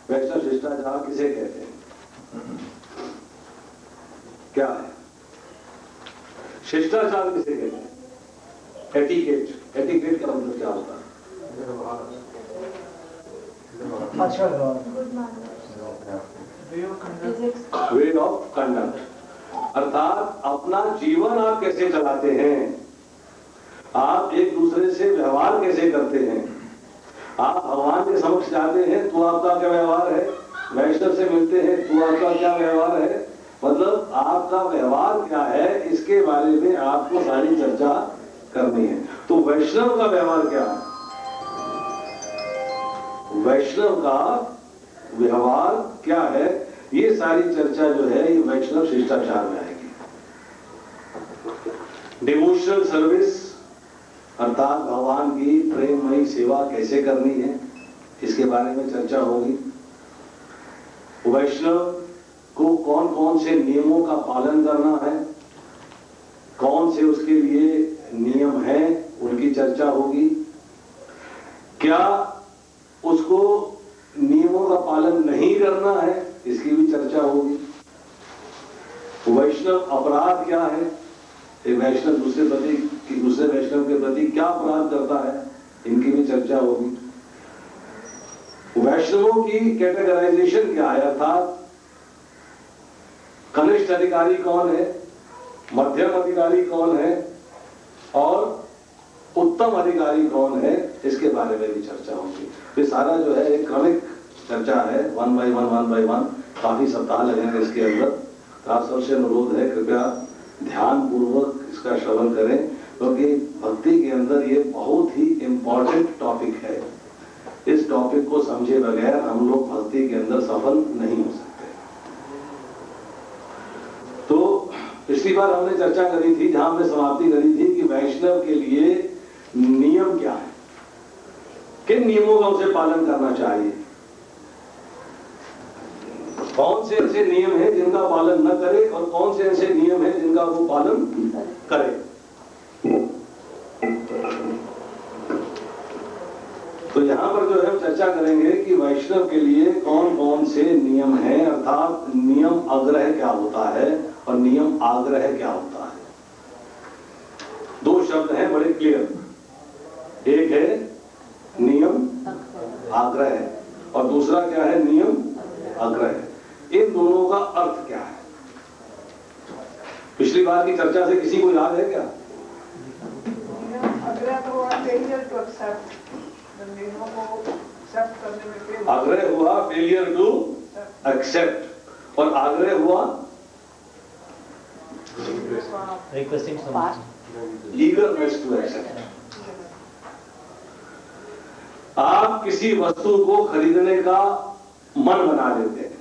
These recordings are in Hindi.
वैष्णव शिष्टाचार किसे कहते हैं? क्या है शिष्टाचार? किसे कहते हैं? एटिकेट। एटिकेट का मतलब क्या होता है? वे ऑफ कंडक्ट, अर्थात अपना जीवन आप कैसे चलाते हैं, आप एक दूसरे से व्यवहार कैसे करते हैं। आप भगवान के समक्ष जाते हैं तो आपका क्या व्यवहार है, वैष्णव से मिलते हैं तो आपका क्या व्यवहार है, मतलब आपका व्यवहार क्या है, इसके बारे में आपको सारी चर्चा करनी है। तो वैष्णव का व्यवहार क्या है, वैष्णव का व्यवहार क्या है, ये सारी चर्चा जो है ये वैष्णव शिष्टाचार में आएगी। डिवोशनल सर्विस अर्थात भगवान की प्रेममयी सेवा कैसे करनी है, इसके बारे में चर्चा होगी। वैष्णव को कौन कौन से नियमों का पालन करना है, कौन से उसके लिए नियम हैं, उनकी चर्चा होगी। क्या उसको नियमों का पालन नहीं करना है, इसकी भी चर्चा होगी। वैष्णव अपराध क्या है, एक वैष्णव दूसरे वैष्णव के प्रति क्या अपराध करता है, इनकी भी चर्चा होगी। वैष्णवों की कैटेगराइजेशन क्या है, अर्थात कनिष्ठ अधिकारी कौन है, मध्यम अधिकारी कौन है और उत्तम अधिकारी कौन है, इसके बारे में भी चर्चा होगी। ये सारा जो है एक क्रमिक चर्चा है, 1 by 1 काफी सप्ताह लगेंगे इसके अंदर। तो आप सबसे अनुरोध है कृपया ध्यान पूर्वक इसका श्रवण करें, क्योंकि भक्ति के अंदर ये बहुत ही इंपॉर्टेंट टॉपिक है। इस टॉपिक को समझे बगैर हम लोग भक्ति के अंदर सफल नहीं हो सकते। तो पिछली बार हमने चर्चा करी थी, जहां हमने समाप्ति करी थी कि वैष्णव के लिए नियम क्या है, किन नियमों का उसे पालन करना चाहिए, कौन से ऐसे नियम हैं जिनका पालन न करे और कौन से ऐसे नियम हैं जिनका वो पालन करे। तो यहां पर जो है हम चर्चा करेंगे कि वैष्णव के लिए कौन कौन से नियम हैं, अर्थात नियम आग्रह क्या होता है और नियम आग्रह क्या होता है। दो शब्द हैं बड़े क्लियर, एक है नियम आग्रह और दूसरा क्या है, नियम आग्रह। इन दोनों का अर्थ क्या है, पिछली बार की चर्चा से किसी को याद है क्या? आग्रह हुआ फेलियर टू एक्सेप्ट और आग्रह हुआ रिक्वेस्टिंग ईगरनेस टू एक्सेप्ट। आप किसी वस्तु को खरीदने का मन बना लेते हैं।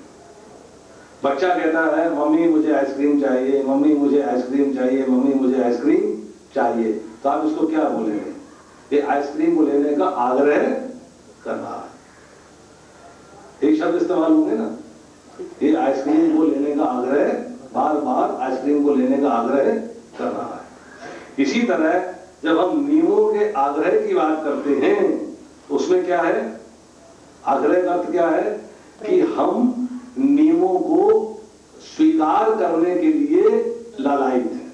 बच्चा कहता है मम्मी मुझे आइसक्रीम चाहिए, मम्मी मुझे आइसक्रीम चाहिए, मम्मी मुझे आइसक्रीम चाहिए, तो आप इसको क्या बोलेंगे? ये आइसक्रीम को लेने का आग्रह कर रहा है। एक शब्द इस्तेमाल होंगे ना, ये आइसक्रीम को लेने का आग्रह, बार बार आइसक्रीम को लेने का आग्रह कर रहा है। इसी तरह जब हम नियमों के आग्रह की बात करते हैं तो उसमें क्या है, आग्रह का अर्थ क्या है कि हम नियमों को स्वीकार करने के लिए लालायित हैं।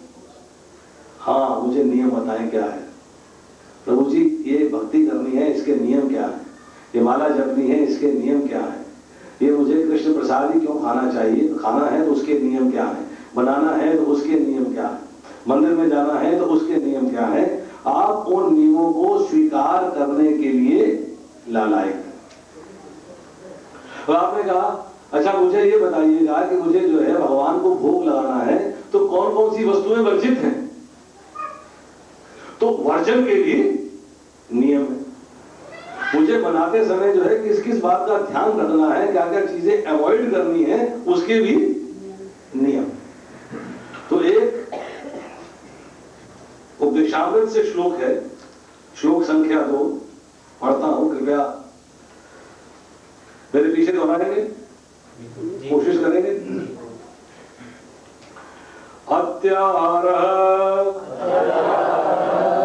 हाँ, मुझे नियम बताएं क्या है प्रभु जी, ये भक्ति करनी है इसके नियम क्या है, ये माला जपनी है इसके नियम क्या है, ये मुझे कृष्ण प्रसाद ही क्यों खाना चाहिए, खाना है तो उसके नियम क्या है, बनाना है तो उसके नियम क्या है, मंदिर में जाना है तो उसके नियम क्या है। आप उन नियमों को स्वीकार करने के लिए लालायित हैं। तो आपने कहा अच्छा मुझे ये बताइएगा कि मुझे जो है भगवान को भोग लगाना है तो कौन कौन सी वस्तुएं वर्जित हैं, तो वर्जन के लिए नियम है। मुझे बनाते समय जो है किस किस बात का ध्यान रखना है, क्या क्या चीजें अवॉइड करनी है, उसके भी नियम। तो एक उपदेशामृत से श्लोक है, श्लोक संख्या 2 पढ़ता हूं, कृपया मेरे पीछे दोहराएंगे, कोशिश करेंगे। अत्याहारः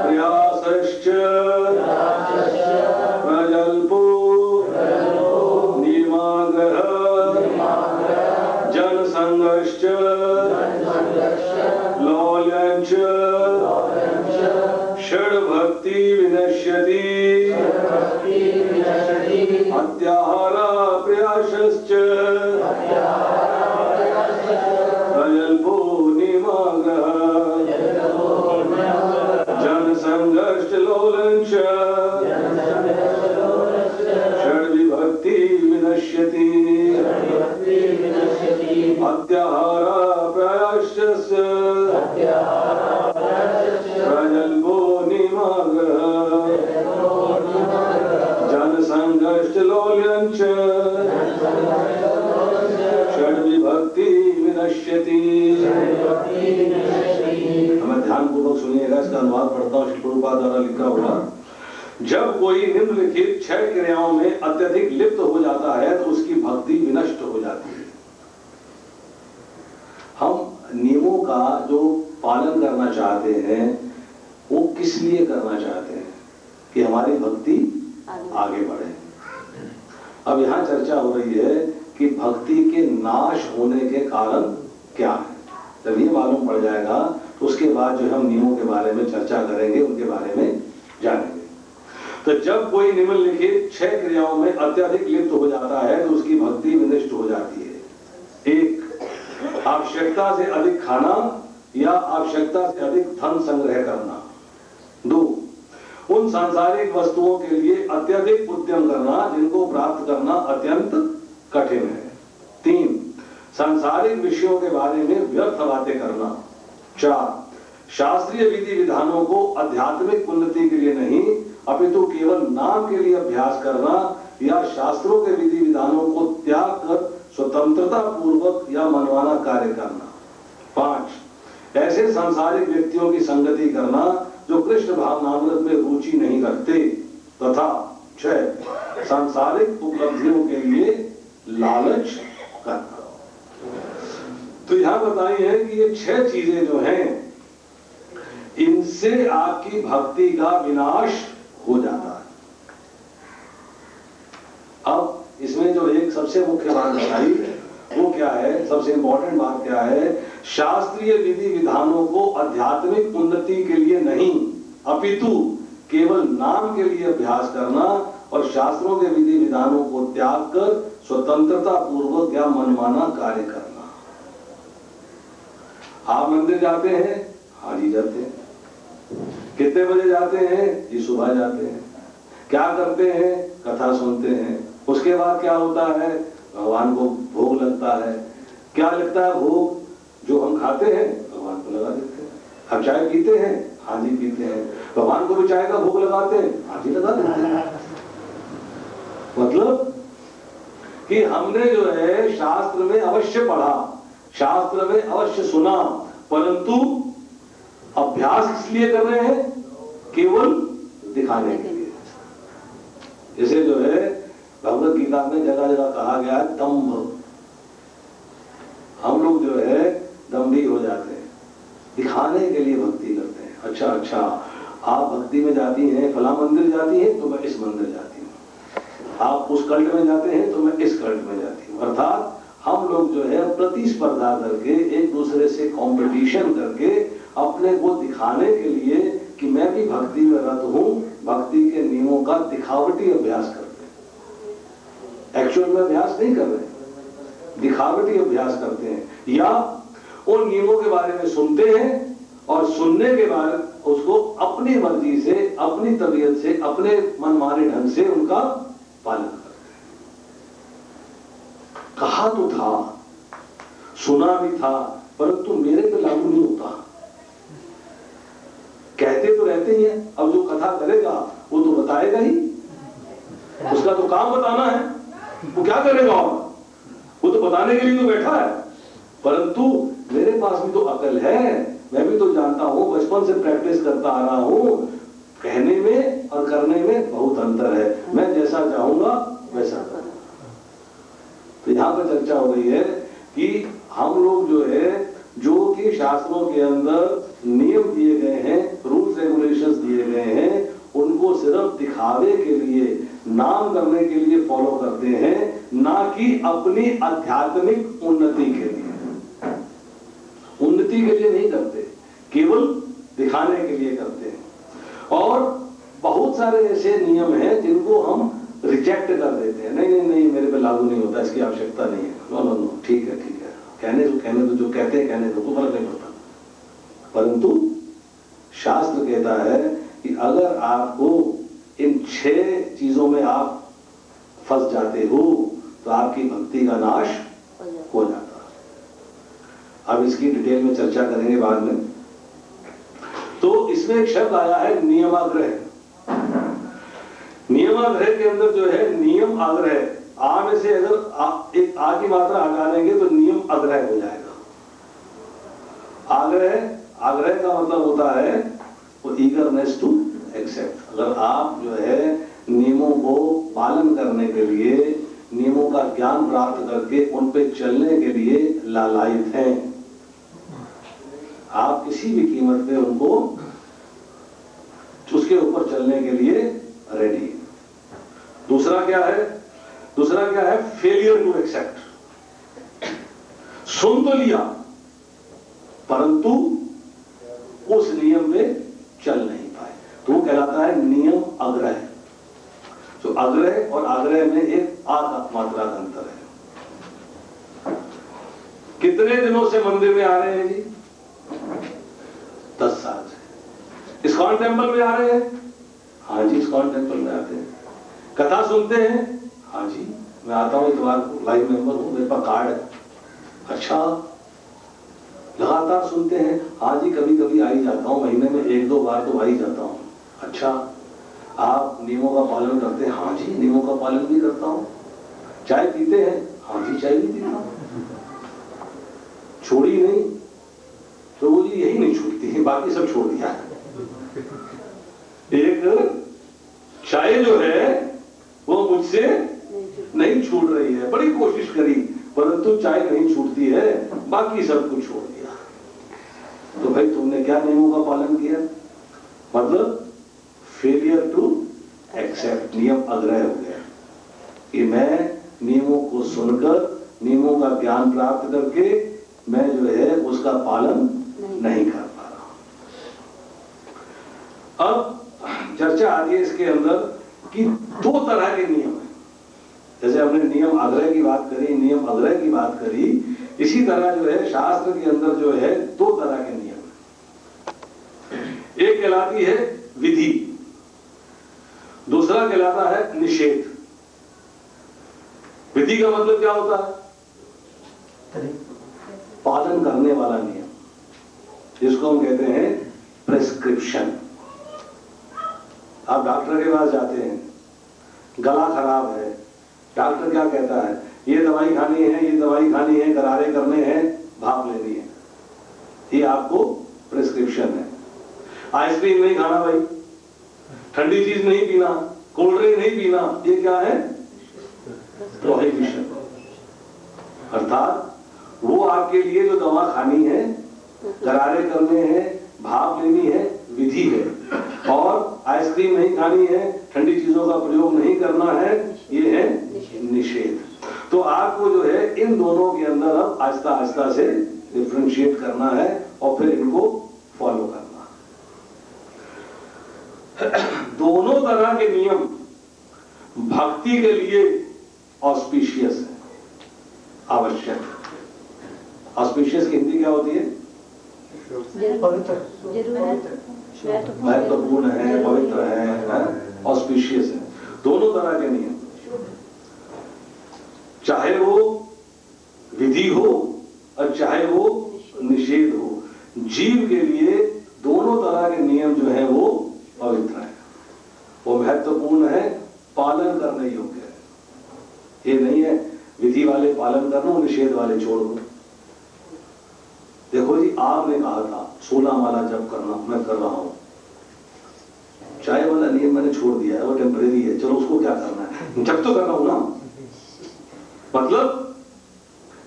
प्रयासश्च प्रजल्पो नियमाग्रहः अत्याहारा प्रयासश्च अल्पो निमाग्रह जनसंघर्ष लोलञ्च षड्विभक्ति विनश्यति अत्याहारा प्रयासश्च प्रजल्पो निमाग्रह जनसंघर्ष लोलञ्च षड्विभक्ति विनश्यति। हमें ध्यानपूर्वक सुनिएगा, इसका अनुवाद पढ़ता हूँ। श्री प्रभुपाद द्वारा लिखा हुआ, जब कोई निम्नलिखित 6 क्रियाओं में अत्यधिक लिप्त हो जाता है तो उसकी भक्ति विनष्ट हो जाती है। हम नियमों का जो पालन करना चाहते हैं वो किस लिए करना चाहते हैं? कि हमारी भक्ति आगे बढ़े। अब यहां चर्चा हो रही है कि भक्ति के नाश होने के कारण क्या है। जब ये मालूम पड़ जाएगा तो उसके बाद जो हम नियमों के बारे में चर्चा करेंगे, उनके बारे में जानेंगे। तो जब कोई निम्नलिखित 6 क्रियाओं में अत्यधिक लिप्त हो जाता है तो उसकी भक्ति विनष्ट हो जाती है। 1, आवश्यकता से अधिक खाना या आवश्यकता से अधिक धन संग्रह करना। 2, उन सांसारिक वस्तुओं के लिए अत्यधिक उद्यम करना जिनको प्राप्त करना अत्यंत कठिन है। 3, सांसारिक विषयों के बारे में व्यर्थ बातें करना। 4, शास्त्रीय विधि विधानों को आध्यात्मिक उन्नति के लिए नहीं अपितु केवल नाम के लिए अभ्यास करना या शास्त्रों के विधि विधानों को त्याग कर स्वतंत्रता पूर्वक या मनमाना कार्य करना। 5, ऐसे सांसारिक व्यक्तियों की संगति करना जो कृष्ण भावनामृत में रुचि नहीं रखते। तथा 6, सांसारिक उपलब्धियों के लिए लालच करना। तो यहां बताई है कि ये 6 चीजें जो हैं, इनसे आपकी भक्ति का विनाश हो जाता है। अब इसमें जो एक सबसे मुख्य बात बताई वो क्या है, सबसे इंपॉर्टेंट बात क्या है? शास्त्रीय विधि विधानों को आध्यात्मिक उन्नति के लिए नहीं अपितु केवल नाम के लिए अभ्यास करना और शास्त्रों के विधि विधानों को त्याग कर स्वतंत्रता पूर्वक या मनमाना कार्य करना। आप मंदिर जाते हैं? हाँ जी जाते हैं। कितने बजे जाते हैं? जी सुबह जाते हैं। क्या करते हैं? कथा सुनते हैं। उसके बाद क्या होता है? भगवान को भोग लगता है। क्या लगता है भोग? जो हम खाते हैं भगवान को लगा देते हैं। हम चाय पीते हैं? हाँ जी पीते हैं। भगवान को भी चाय का भोग लगाते हैं? हाँ जी लगा देते हैं। मतलब कि हमने जो है शास्त्र में अवश्य पढ़ा, शास्त्र में अवश्य सुना, परंतु अभ्यास इसलिए कर रहे हैं केवल दिखाने के लिए। जैसे जो है भगवत गीता में जगह जगह कहा गया है दंभ। हम लोग जो है दंभी हो जाते हैं, दिखाने के लिए भक्ति करते हैं। अच्छा आप भक्ति में जाती हैं, फला मंदिर जाती हैं तो मैं इस मंदिर जाती हूँ, आप उस कल्ट में जाते हैं तो मैं इस कल्ट में जाती हूँ। अर्थात हम लोग जो है प्रतिस्पर्धा करके एक दूसरे से कंपटीशन करके अपने को दिखाने के लिए कि मैं भी भक्ति में रत हूं, भक्ति के नियमों का दिखावटी अभ्यास करते हैं। एक्चुअल में अभ्यास नहीं कर रहे, दिखावटी अभ्यास करते हैं। या उन नियमों के बारे में सुनते हैं और सुनने के बाद उसको अपनी मर्जी से, अपनी तबीयत से, अपने मनमाने ढंग से उनका पालन करते हैं। कहा तो था, सुना भी था, परंतु मेरे पे लागू नहीं होता। कहते तो रहते ही हैं, अब जो कथा करेगा वो तो बताएगा ही, उसका तो काम बताना है, वो क्या करेगा और वो तो बताने के लिए तो बैठा है। परंतु मेरे पास भी तो अकल है, मैं भी तो जानता हूं, बचपन से प्रैक्टिस करता आ रहा हूं, कहने में और करने में बहुत अंतर है। मैं जैसा चाहूंगा वैसा करूंगा। तो यहां पर चर्चा हो रही है कि हम लोग जो है, जो कि शास्त्रों के अंदर नियम दिए गए हैं, रूल्स रेगुलेशंस दिए गए हैं, उनको सिर्फ दिखावे के लिए, नाम करने के लिए फॉलो करते हैं, ना कि अपनी आध्यात्मिक उन्नति के लिए। उन्नति के लिए नहीं करते, केवल दिखाने के लिए करते हैं। और बहुत सारे ऐसे नियम हैं जिनको हम रिजेक्ट कर देते हैं, नहीं नहीं नहीं मेरे पे लागू नहीं होता, इसकी आवश्यकता नहीं है, नो नो नो, ठीक है कहने दो, जो कहते हैं कहने दो, कोई फर्क नहीं पड़ता। परंतु शास्त्र कहता है कि अगर आपको इन 6 चीजों में आप फंस जाते हो तो आपकी भक्ति का नाश हो जाता है। अब इसकी डिटेल में चर्चा करेंगे बाद में। तो इसमें एक शब्द आया है नियमाग्रह। नियमाग्रह के अंदर जो है नियम आग्रह, आ में से अगर एक आ की मात्रा हटा देंगे तो नियम आग्रह हो जाएगा। आग्रह का मतलब होता है वो ईगरनेस टू एक्सेप्ट। अगर आप जो है नियमों को पालन करने के लिए, नियमों का ज्ञान प्राप्त करके उन पे चलने के लिए लालायित हैं, आप किसी भी कीमत पे उनको उसके ऊपर चलने के लिए रेडी है। दूसरा क्या है फेलियर टू एक्सेप्ट। सुन तो लिया परंतु उस नियम पे चल नहीं पाए, तो वो कहलाता है नियम आग्रह। तो आग्रह और आग्रह में एक आ मात्रा का अंतर है। कितने दिनों से मंदिर में आ रहे हैं जी? 10 साल से। इस्कॉन टेम्पल में आ रहे हैं? हाँ जी इस्कॉन टेम्पल में आते हैं। कथा सुनते हैं? हाँ जी मैं आता हूं, इतवार को लाइव मेंबर हूं, मेरे पास कार्ड है। अच्छा लगातार सुनते हैं? हाँ जी कभी कभी आ ही जाता हूं, महीने में 1-2 बार तो आ ही जाता हूं। अच्छा आप नियमों का पालन करते हैं? हाँ जी नियमों का पालन भी करता हूं। चाय पीते हैं? हाँ जी चाय भी पीता हूं। छोड़ी नहीं तो वो जी यही नहीं छूटती है, बाकी सब छोड़ दिया। एक चाय जो है वो मुझसे नहीं छूट रही है, बड़ी कोशिश करी परंतु चाय नहीं छूटती है, बाकी सब कुछ छोड़ दिया। तो भाई तुमने क्या नियमों का पालन किया? मतलब फेलियर टू एक्सेप्ट, नियम आग्रह हो गया कि मैं नियमों को सुनकर, नियमों का ज्ञान प्राप्त करके मैं जो है उसका पालन नहीं कर पा रहा। अब चर्चा आ रही है इसके अंदर कि 2 तरह के नियम हैं। जैसे हमने नियम आग्रह की बात करी, नियम आग्रह की बात करी, इसी तरह जो है शास्त्र के अंदर जो है 2 तरह के नियम हैं। एक कहलाती है विधि, दूसरा कहलाता है निषेध। विधि का मतलब क्या होता है? पालन करने वाला नियम, जिसको हम कहते हैं प्रेस्क्रिप्शन। आप डॉक्टर के पास जाते हैं, गला खराब है, डॉक्टर क्या कहता है? ये दवाई खानी है, ये दवाई खानी है, गरारे करने हैं, भाप लेनी है। ये आपको प्रेस्क्रिप्शन है। आइसक्रीम नहीं खाना भाई, ठंडी चीज नहीं पीना, कोल्ड ड्रिंक नहीं पीना, ये क्या है? प्रोहिबिशन। अर्थात वो आपके लिए जो दवा खानी है, गरारे करने हैं, भाप लेनी है, विधि है। और आइसक्रीम नहीं खानी है, ठंडी चीजों का प्रयोग नहीं करना है, ये है निषेध। तो आपको जो है इन दोनों के अंदर अब आहिस्ता आहिस्ता से डिफरेंशिएट करना है और फिर इनको फॉलो करना। दोनों तरह के नियम भक्ति के लिए ऑस्पिशियस है, आवश्यक। ऑस्पिशियस की हिंदी क्या होती है? महत्वपूर्ण है, पवित्र है, ऑस्पिशियस है। दोनों तरह के नियम, चाहे वो विधि हो और चाहे वो निषेध हो, जीव के लिए दोनों तरह के नियम जो है वो पवित्र है, वो महत्वपूर्ण है, पालन करने योग्य है। ये नहीं है विधि वाले पालन करना, निषेध वाले छोड़ दो। देखो जी आपने कहा था 16 माला जप करना, मैं कर रहा हूं। चाय वाला नियम मैंने छोड़ दिया है, वो टेम्परेरी है, चलो उसको क्या करना है, जब तो करना हो ना। मतलब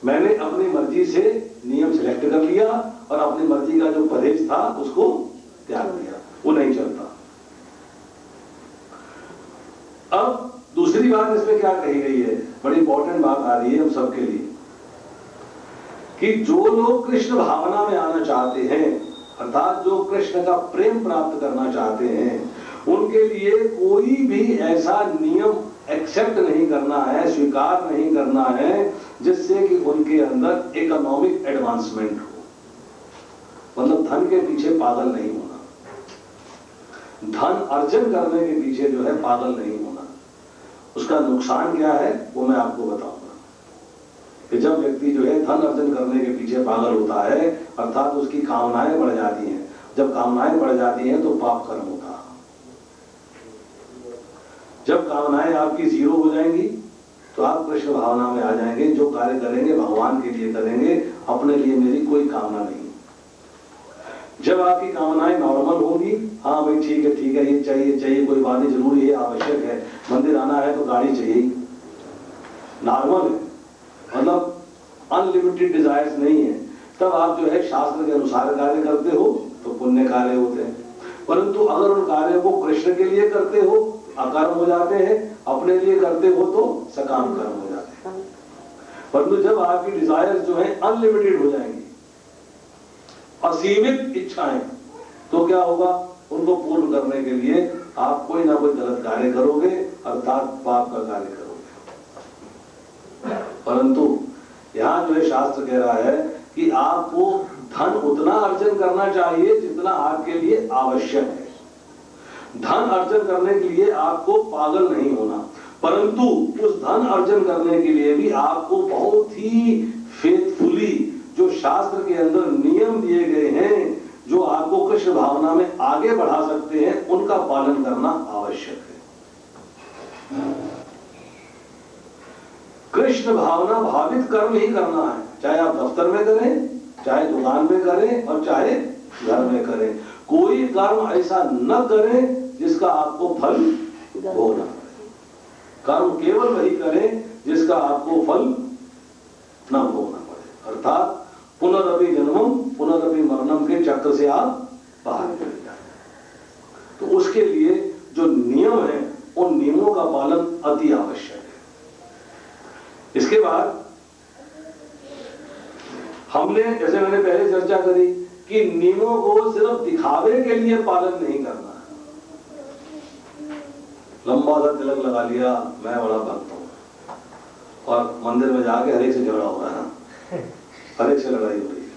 मैंने अपनी मर्जी से नियम सिलेक्ट कर लिया और अपनी मर्जी का जो परहेज था उसको त्याग दिया, वो नहीं चलता। अब दूसरी बात इसमें क्या कही गई है, बड़ी इंपॉर्टेंट बात आ रही है हम सबके लिए, कि जो लोग कृष्ण भावना में आना चाहते हैं, अर्थात जो कृष्ण का प्रेम प्राप्त करना चाहते हैं, उनके लिए कोई भी ऐसा नियम, एक्सेप्ट नहीं करना है, स्वीकार नहीं करना है, जिससे कि उनके अंदर इकोनॉमिक एडवांसमेंट हो। मतलब धन के पीछे पागल नहीं होना, धन अर्जन करने के पीछे जो है पागल नहीं होना। उसका नुकसान क्या है वो मैं आपको बताऊंगा कि जब व्यक्ति जो है धन अर्जन करने के पीछे पागल होता है, अर्थात उसकी कामनाएं बढ़ जाती हैं। जब कामनाएं बढ़ जाती हैं तो पाप कर्म होता है। जब कामनाएं आपकी जीरो हो जाएंगी तो आप कृष्ण भावना में आ जाएंगे। जो कार्य करेंगे भगवान के लिए करेंगे, अपने लिए मेरी कोई कामना नहीं। जब आपकी कामनाएं नॉर्मल होगी, हाँ भाई ठीक है ये चाहिए कोई बात नहीं, जरूरी है, आवश्यक है, मंदिर आना है तो गाड़ी चाहिए, नॉर्मल है, मतलब अनलिमिटेड डिजायर्स नहीं है, तब आप जो है शास्त्र के अनुसार कार्य करते हो तो पुण्य कार्य होते हैं। परंतु अगर उन कार्यों को कृष्ण के लिए करते हो अकर्म हो जाते हैं, अपने लिए करते हो तो सकाम कर्म हो जाते हैं। परंतु जब आपकी डिजायर जो है अनलिमिटेड हो जाएंगी, असीमित इच्छाएं, तो क्या होगा, उनको पूर्ण करने के लिए आप कोई ना कोई गलत कार्य करोगे, अर्थात पाप का कार्य करोगे। परंतु यहां जो है शास्त्र कह रहा है कि आपको धन उतना अर्जन करना चाहिए जितना आपके लिए आवश्यक है। धन अर्जन करने के लिए आपको पागल नहीं होना, परंतु उस धन अर्जन करने के लिए भी आपको बहुत ही फेथफुली जो शास्त्र के अंदर नियम दिए गए हैं, जो आपको कृष्ण भावना में आगे बढ़ा सकते हैं, उनका पालन करना आवश्यक है। कृष्ण भावना भावित कर्म ही करना है, चाहे आप दफ्तर में करें, चाहे दुकान में करें और चाहे घर में करें। कोई कर्म ऐसा न करें जिसका आपको फल भोगना पड़े। कर्म केवल वही करें जिसका आपको फल न भोगना पड़े, अर्थात पुनरअपि जन्मम पुनरअपि मरणम के चक्र से आप बाहर निकल जाए। तो उसके लिए जो नियम है उन नियमों का पालन अति आवश्यक है। इसके बाद हमने, जैसे मैंने पहले चर्चा करी, कि नियमों को सिर्फ दिखावे के लिए पालन नहीं करना है। लंबा सा तिलक लगा लिया, मैं बड़ा भक्त हूं, और मंदिर में जाके हर एक से झगड़ा हो रहा है, हर एक से लड़ाई हो रही है।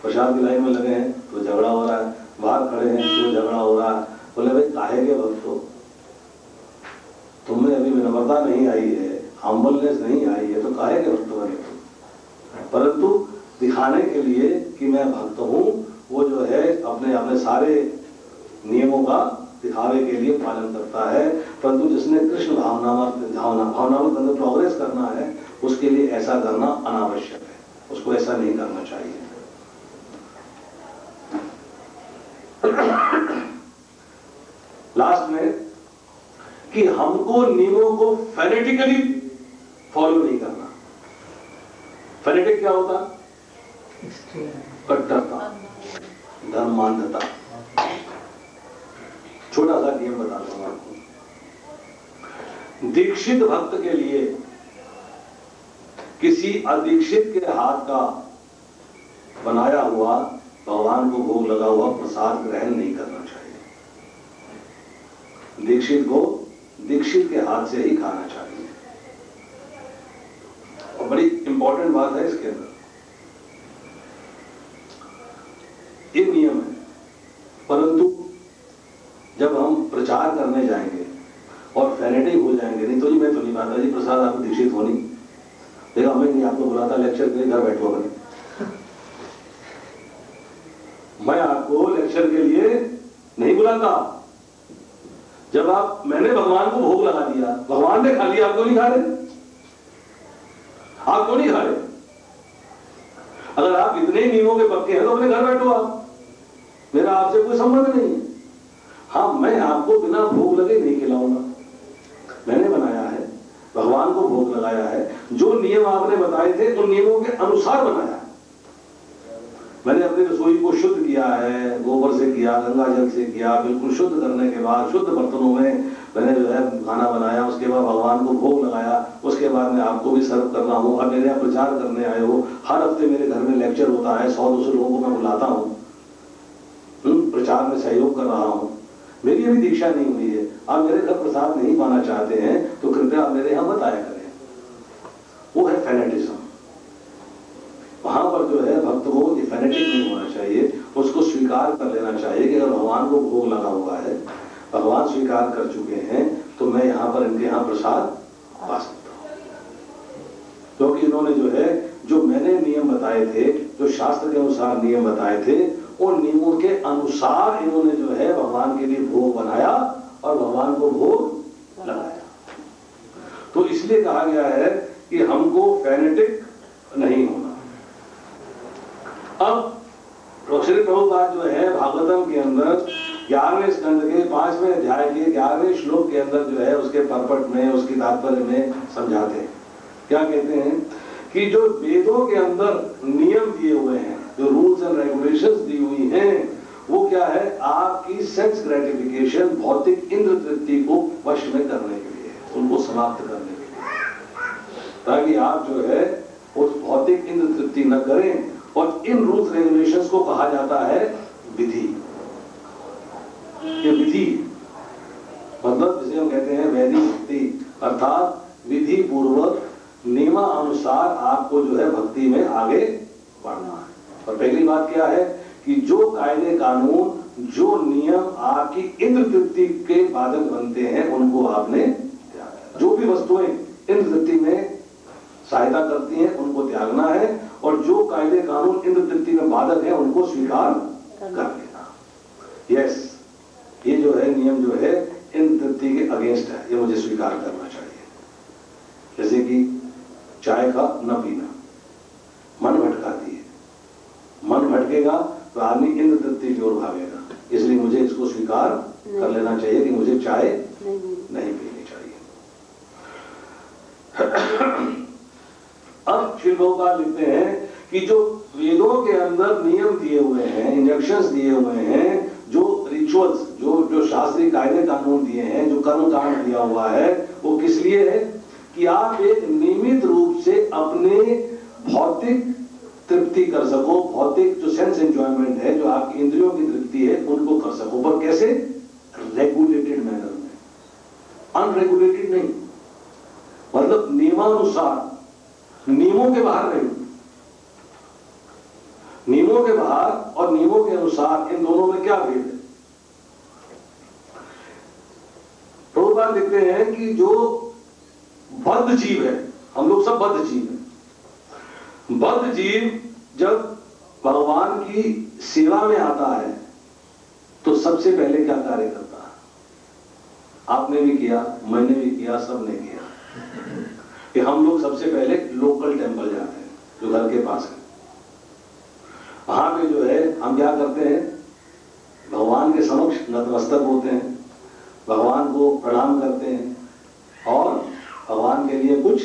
प्रसाद की लाइन में लगे हैं तो झगड़ा हो रहा है, बाहर खड़े हैं तो झगड़ा हो रहा है। बोले भाई काहे के भक्त हो, तुम्हें अभी विनम्रता नहीं आई है, हम्बलनेस नहीं आई है, तो काहे के भक्त बने तुम। परंतु दिखाने के लिए कि मैं भक्त हूं, वो जो है अपने अपने सारे नियमों का दिखावे के लिए पालन करता है। परंतु जिसने कृष्ण भावना में प्रोग्रेस करना है, उसके लिए ऐसा करना अनावश्यक है, उसको ऐसा नहीं करना चाहिए। लास्ट में कि हमको नियमों को फेनेटिकली फॉलो नहीं करना। फेनेटिक क्या होता है? कट्टरता, धर्मांधता। छोटा सा नियम बता दूंगा आपको। दीक्षित भक्त के लिए किसी अदीक्षित के हाथ का बनाया हुआ, भगवान को भोग लगा हुआ प्रसाद ग्रहण नहीं करना चाहिए। दीक्षित को दीक्षित के हाथ से ही खाना चाहिए। और बड़ी इंपॉर्टेंट बात है इसके अंदर, ये नियम है। परंतु जब हम प्रचार करने जाएंगे और फैनेटिक हो जाएंगे, नहीं तो जी मैं तो नहीं मानता जी प्रसाद आपको दीक्षित होनी, देखा हमें नहीं आपको बुलाता लेक्चर के लिए, घर बैठो बने, मैं आपको लेक्चर के लिए नहीं बुलाता। जब मैंने भगवान को भोग लगा दिया, भगवान ने खा लिया, आप क्यों नहीं खा रहे? आप क्यों नहीं खा रहे? अगर आप इतने नियमों के पक्के हैं तो अपने घर बैठो आप, मेरा आपसे कोई संबंध नहीं है। हाँ, मैं आपको बिना भोग लगे नहीं खिलाऊंगा। मैंने बनाया है, भगवान को भोग लगाया है, जो नियम आपने बताए थे उन नियमों के अनुसार बनाया है। मैंने अपनी रसोई को शुद्ध किया है, गोबर से किया, गंगा जल से किया, बिल्कुल शुद्ध करने के बाद शुद्ध बर्तनों में मैंने जो है खाना बनाया, उसके बाद भगवान को भोग लगाया, उसके बाद मैं आपको भी सर्व कर रहा हूँ। अब मेरे यहाँ प्रचार करने आए हो, हर हफ्ते मेरे घर में लेक्चर होता है, 100-200 लोगों को मैं बुलाता हूँ, प्रचार में सहयोग कर रहा हूँ। मेरी अभी दीक्षा नहीं हुई है, आप मेरे घर प्रसाद नहीं पाना चाहते हैं तो कृपया आप मेरे यहां मत आया करें। वो है फैनेटिज्म। वहां पर जो है भक्त को ये फैनेटिक नहीं होना चाहिए, उसको स्वीकार कर लेना चाहिए कि अगर भगवान को भोग लगा हुआ है, भगवान स्वीकार कर चुके हैं, तो मैं यहाँ पर इनके यहाँ प्रसाद पा सकता हूँ। क्योंकि इन्होंने जो है, जो मैंने नियम बताए थे, जो शास्त्र के अनुसार नियम बताए थे, उन नियमों के अनुसार इन्होंने जो है भगवान के लिए भोग बनाया और भगवान को भोग लगाया। तो इसलिए कहा गया है कि हमको फैनेटिक नहीं होना। अब श्री प्रभुपाद जो है भागवतम के अंदर 11वें स्कंद के 5वें अध्याय के 11वें श्लोक के अंदर जो है उसके परपट में, उसकी तात्पर्य में समझाते हैं। क्या कहते हैं कि जो वेदों के अंदर नियम दिए हुए हैं, जो रूल्स एंड रेगुलेशंस दी हुई हैं, वो क्या है, आपकी सेंस ग्रेटिफिकेशन, भौतिक इंद्र तृप्ति को वश में करने के लिए, उनको समाप्त करने के लिए, ताकि आप जो है उस भौतिक इंद्र तृप्ति न करें। और इन रूल्स रेगुलेशंस को कहा जाता है विधि। ये विधि मतलब जिसे हम कहते हैं वैदिक भक्ति, अर्थात विधि पूर्वक नियमानुसार आपको जो है भक्ति में आगे बढ़ना है। और पहली बात क्या है कि जो कायदे कानून, जो नियम आपकी इंद्र तृप्ति के बाधक बनते हैं, उनको आपने त्यागना। जो भी वस्तुएं इंद्र तृप्ति में सहायता करती हैं उनको त्यागना है, और जो कायदे कानून इंद्र तृप्ति में बाधक है उनको स्वीकार कर लेना। यस, ये जो है नियम जो है इंद्र तृप्ति के अगेंस्ट है, ये मुझे स्वीकार करना चाहिए। जैसे कि चाय का न पीना मन भटकाती है, मन भटकेगा तो आदमी इंद्र तृप्ति की ओर भागेगा, इसलिए मुझे इसको स्वीकार कर लेना चाहिए कि मुझे चाय नहीं पीनी चाहिए। अब श्री प्रभुपाद लिखते हैं कि जो वेदों के अंदर नियम दिए हुए हैं, इंजक्शंस दिए हुए हैं, जो रिचुअल्स, जो शास्त्रीय कायदे कानून दिए हैं, जो कर्म कांड दिया हुआ है, वो किस लिए है कि आप एक नियमित रूप से अपने भौतिक तृप्ति कर सको, भौतिक जो सेंस एंजॉयमेंट है, जो आपकी इंद्रियों की तृप्ति है, उनको कर सको। पर कैसे? रेगुलेटेड मैनर में, अनरेगुलेटेड नहीं, मतलब नियमानुसार, नियमों के बाहर नहीं। नियमों के बाहर और नियमों के अनुसार, इन दोनों में क्या भेद है? प्रभुपाद लिखते हैं कि जो बद्ध जीव है, हम लोग सब बद्ध जीव हैं, बद्ध जीव जब भगवान की सेवा में आता है तो सबसे पहले क्या कार्य करता है? आपने भी किया, मैंने भी किया, सबने किया कि हम लोग सबसे पहले लोकल टेंपल जाते हैं जो घर के पास है। वहां पे जो है हम क्या करते हैं, भगवान के समक्ष नतमस्तक होते हैं, भगवान को प्रणाम करते हैं और भगवान के लिए कुछ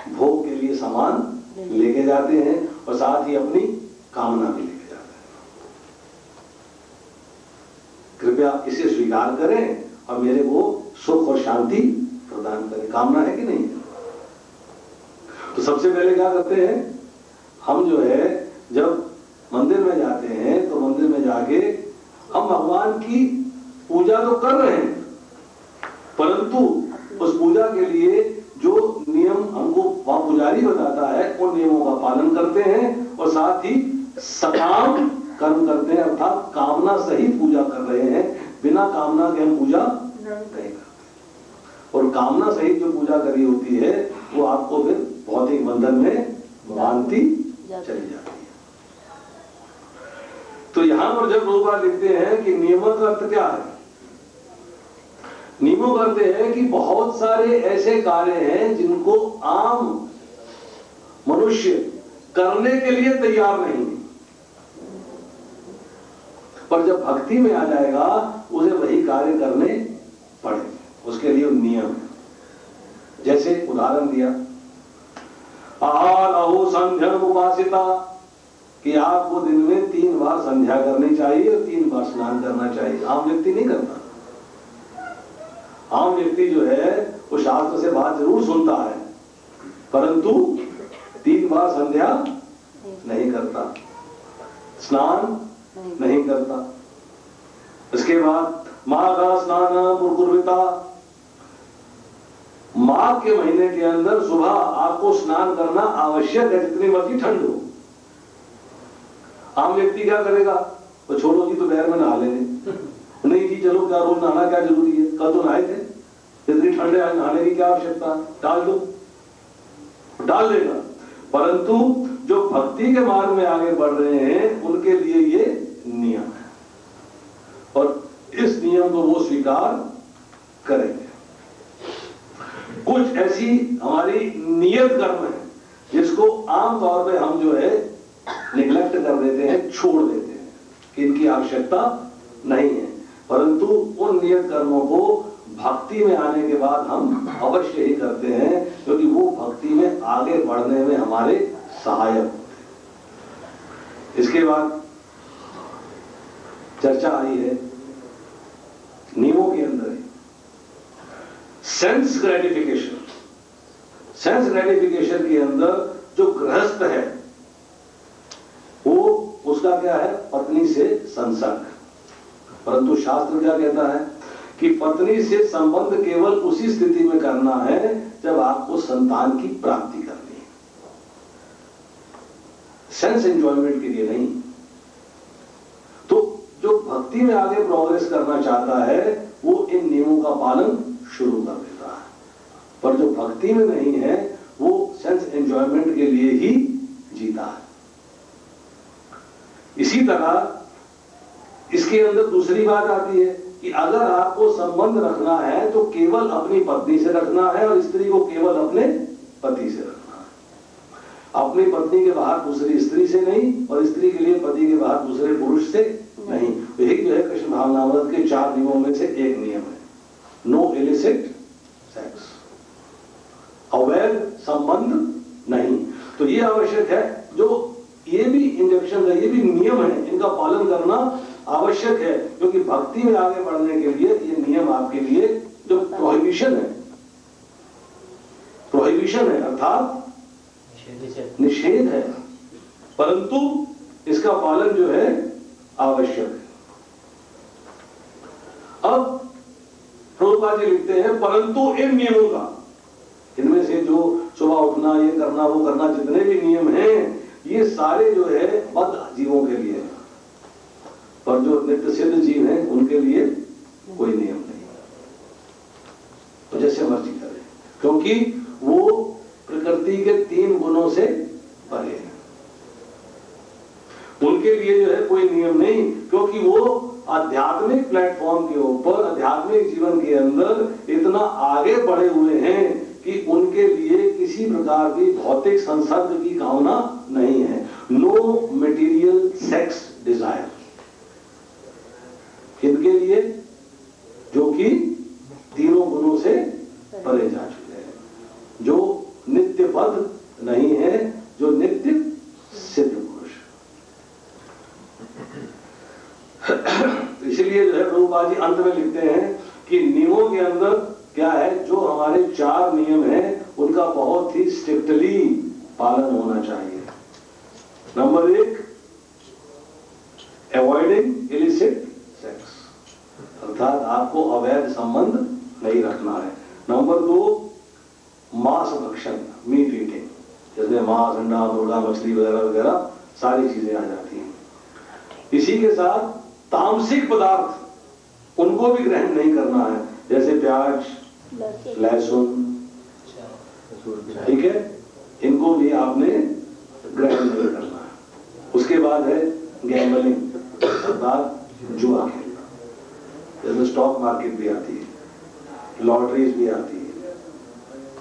भोग के लिए सामान लेके जाते हैं और साथ ही अपनी कामना भी लेके जाते हैं। कृपया इसे स्वीकार करें और मेरे को सुख और शांति प्रदान करें। कामना है कि नहीं? तो सबसे पहले क्या करते हैं हम, जो है जब मंदिर में जाते हैं तो मंदिर में जाके हम भगवान की पूजा तो कर रहे हैं, परंतु उस पूजा के लिए जो नियम हमको वहां पुजारी बताता है उन नियमों का पालन करते हैं और साथ ही सकाम कर्म करते हैं, अर्थात कामना सहित पूजा कर रहे हैं। बिना कामना के हम पूजा नहीं करते, और कामना सहित जो पूजा करी होती है वो आपको फिर भौतिक बंधन में बांधती चली जाती है। तो यहां पर जब प्रभुपाद लिखते हैं कि नियमों का अर्थ क्या है, नियमों का अर्थ है कि बहुत सारे ऐसे कार्य हैं जिनको आम मनुष्य करने के लिए तैयार नहीं है, पर जब भक्ति में आ जाएगा उसे वही कार्य करने पड़ेंगे, उसके लिए नियम है। जैसे उदाहरण दिया, आहार अहो संध्या उपासिता, कि आपको दिन में 3 बार संध्या करनी चाहिए और 3 बार स्नान करना चाहिए। आम व्यक्ति नहीं करता। आम व्यक्ति जो है वो शास्त्र से बात जरूर सुनता है, परंतु 3 बार संध्या नहीं करता, स्नान नहीं करता। इसके बाद माघ स्नान कुर्कुर्विता, माघ के महीने के अंदर सुबह आपको स्नान करना आवश्यक है, जितनी मर्जी ठंड हो। आम व्यक्ति क्या करेगा, तो छोड़ो जी तो बहर में नहा लेंगे, नहीं जी चलो क्या रोज नहाना क्या जरूरी है, कल तो नहाए थे, इतनी ठंड है नहाने की क्या आवश्यकता, डाल दो, डाल देगा। परंतु जो भक्ति के मार्ग में आगे बढ़ रहे हैं उनके लिए ये नियम है और इस नियम को वो स्वीकार करेंगे। कुछ ऐसी हमारी नियत कर्म है जिसको आमतौर पे हम जो है निग्लेक्ट कर देते हैं, छोड़ देते हैं कि इनकी आवश्यकता नहीं है, परंतु उन नियत कर्मों को भक्ति में आने के बाद हम अवश्य ही करते हैं, क्योंकि वो भक्ति में आगे बढ़ने में हमारे सहायक होते हैं। इसके बाद चर्चा आई है नियमों के अंदर सेंस ग्रेटिफिकेशन। सेंस ग्रेटिफिकेशन के अंदर जो गृहस्थ है वो उसका क्या है, पत्नी से संसर्ग। परंतु शास्त्र क्या कहता है कि पत्नी से संबंध केवल उसी स्थिति में करना है जब आपको संतान की प्राप्ति करनी है, सेंस एंजॉयमेंट के लिए नहीं। तो जो भक्ति में आगे प्रोग्रेस करना चाहता है वो इन नियमों का पालन शुरू कर देता है, पर जो भक्ति में नहीं है वो सेंस एंजॉयमेंट के लिए ही जीता है। इसी तरह इसके अंदर दूसरी बात आती है कि अगर आपको संबंध रखना है तो केवल अपनी पत्नी से रखना है और स्त्री को केवल अपने पति से रखना है। अपनी पत्नी के बाहर दूसरी स्त्री से नहीं और स्त्री के लिए पति के बाहर दूसरे पुरुष से नहीं। यही जो है कृष्ण भावनामृत के 4 नियमों में से एक नियम है, नो इलिसिट सेक्स, अवैध संबंध नहीं। तो ये आवश्यक है, जो ये भी इंजेक्शन है, ये भी नियम है, इनका पालन करना आवश्यक है, क्योंकि भक्ति में आगे बढ़ने के लिए ये नियम आपके लिए जो प्रोहिबिशन है अर्थात निषेध है, परंतु इसका पालन जो है आवश्यक है। अब प्रभुपाद जी लिखते हैं परंतु इन नियमों का, इनमें से जो सुबह उठना, ये करना, वो करना, जितने भी नियम हैं ये सारे जो है बद्ध जीवों के लिए है, पर जो नित्य सिद्ध जीव हैं उनके लिए कोई नियम नहीं, तो जैसे मर्जी करें, क्योंकि वो प्रकृति के 3 गुणों से परे हैं। उनके लिए जो है कोई नियम नहीं, क्योंकि वो आध्यात्मिक प्लेटफॉर्म के ऊपर, आध्यात्मिक जीवन के अंदर इतना आगे बढ़े हुए हैं कि उनके लिए किसी प्रकार की भौतिक संसर्ग की कामना नहीं है। नो मटेरियल सेक्स डिजायर इनके लिए, जो कि 3 गुणों से परे जा चुके हैं, जो नित्य बद्ध नहीं है, जो नित्य सिद्ध पुरुष। इसलिए जो है प्रभुपाद जी अंत में लिखते हैं कि नियमों के अंदर क्या है, जो हमारे 4 नियम हैं उनका बहुत ही स्ट्रिक्टली पालन होना चाहिए। नंबर 1, अवॉइडिंग इलिसिट सेक्स, अर्थात आपको अवैध संबंध नहीं रखना है। नंबर 2, मांस भक्षण, मीट ईटिंग, जैसे मांस, अंडा, मुर्गा, मछली वगैरह वगैरह सारी चीजें आ जाती हैं। इसी के साथ तामसिक पदार्थ उनको भी ग्रहण नहीं करना है, जैसे प्याज, लहसुन, ठीक है, इनको भी आपने ग्रहण नहीं करना है। उसके बाद है गैम्बलिंग, अर्थात जुआ खेलना, जैसे स्टॉक मार्केट भी आती है, लॉटरीज भी आती है,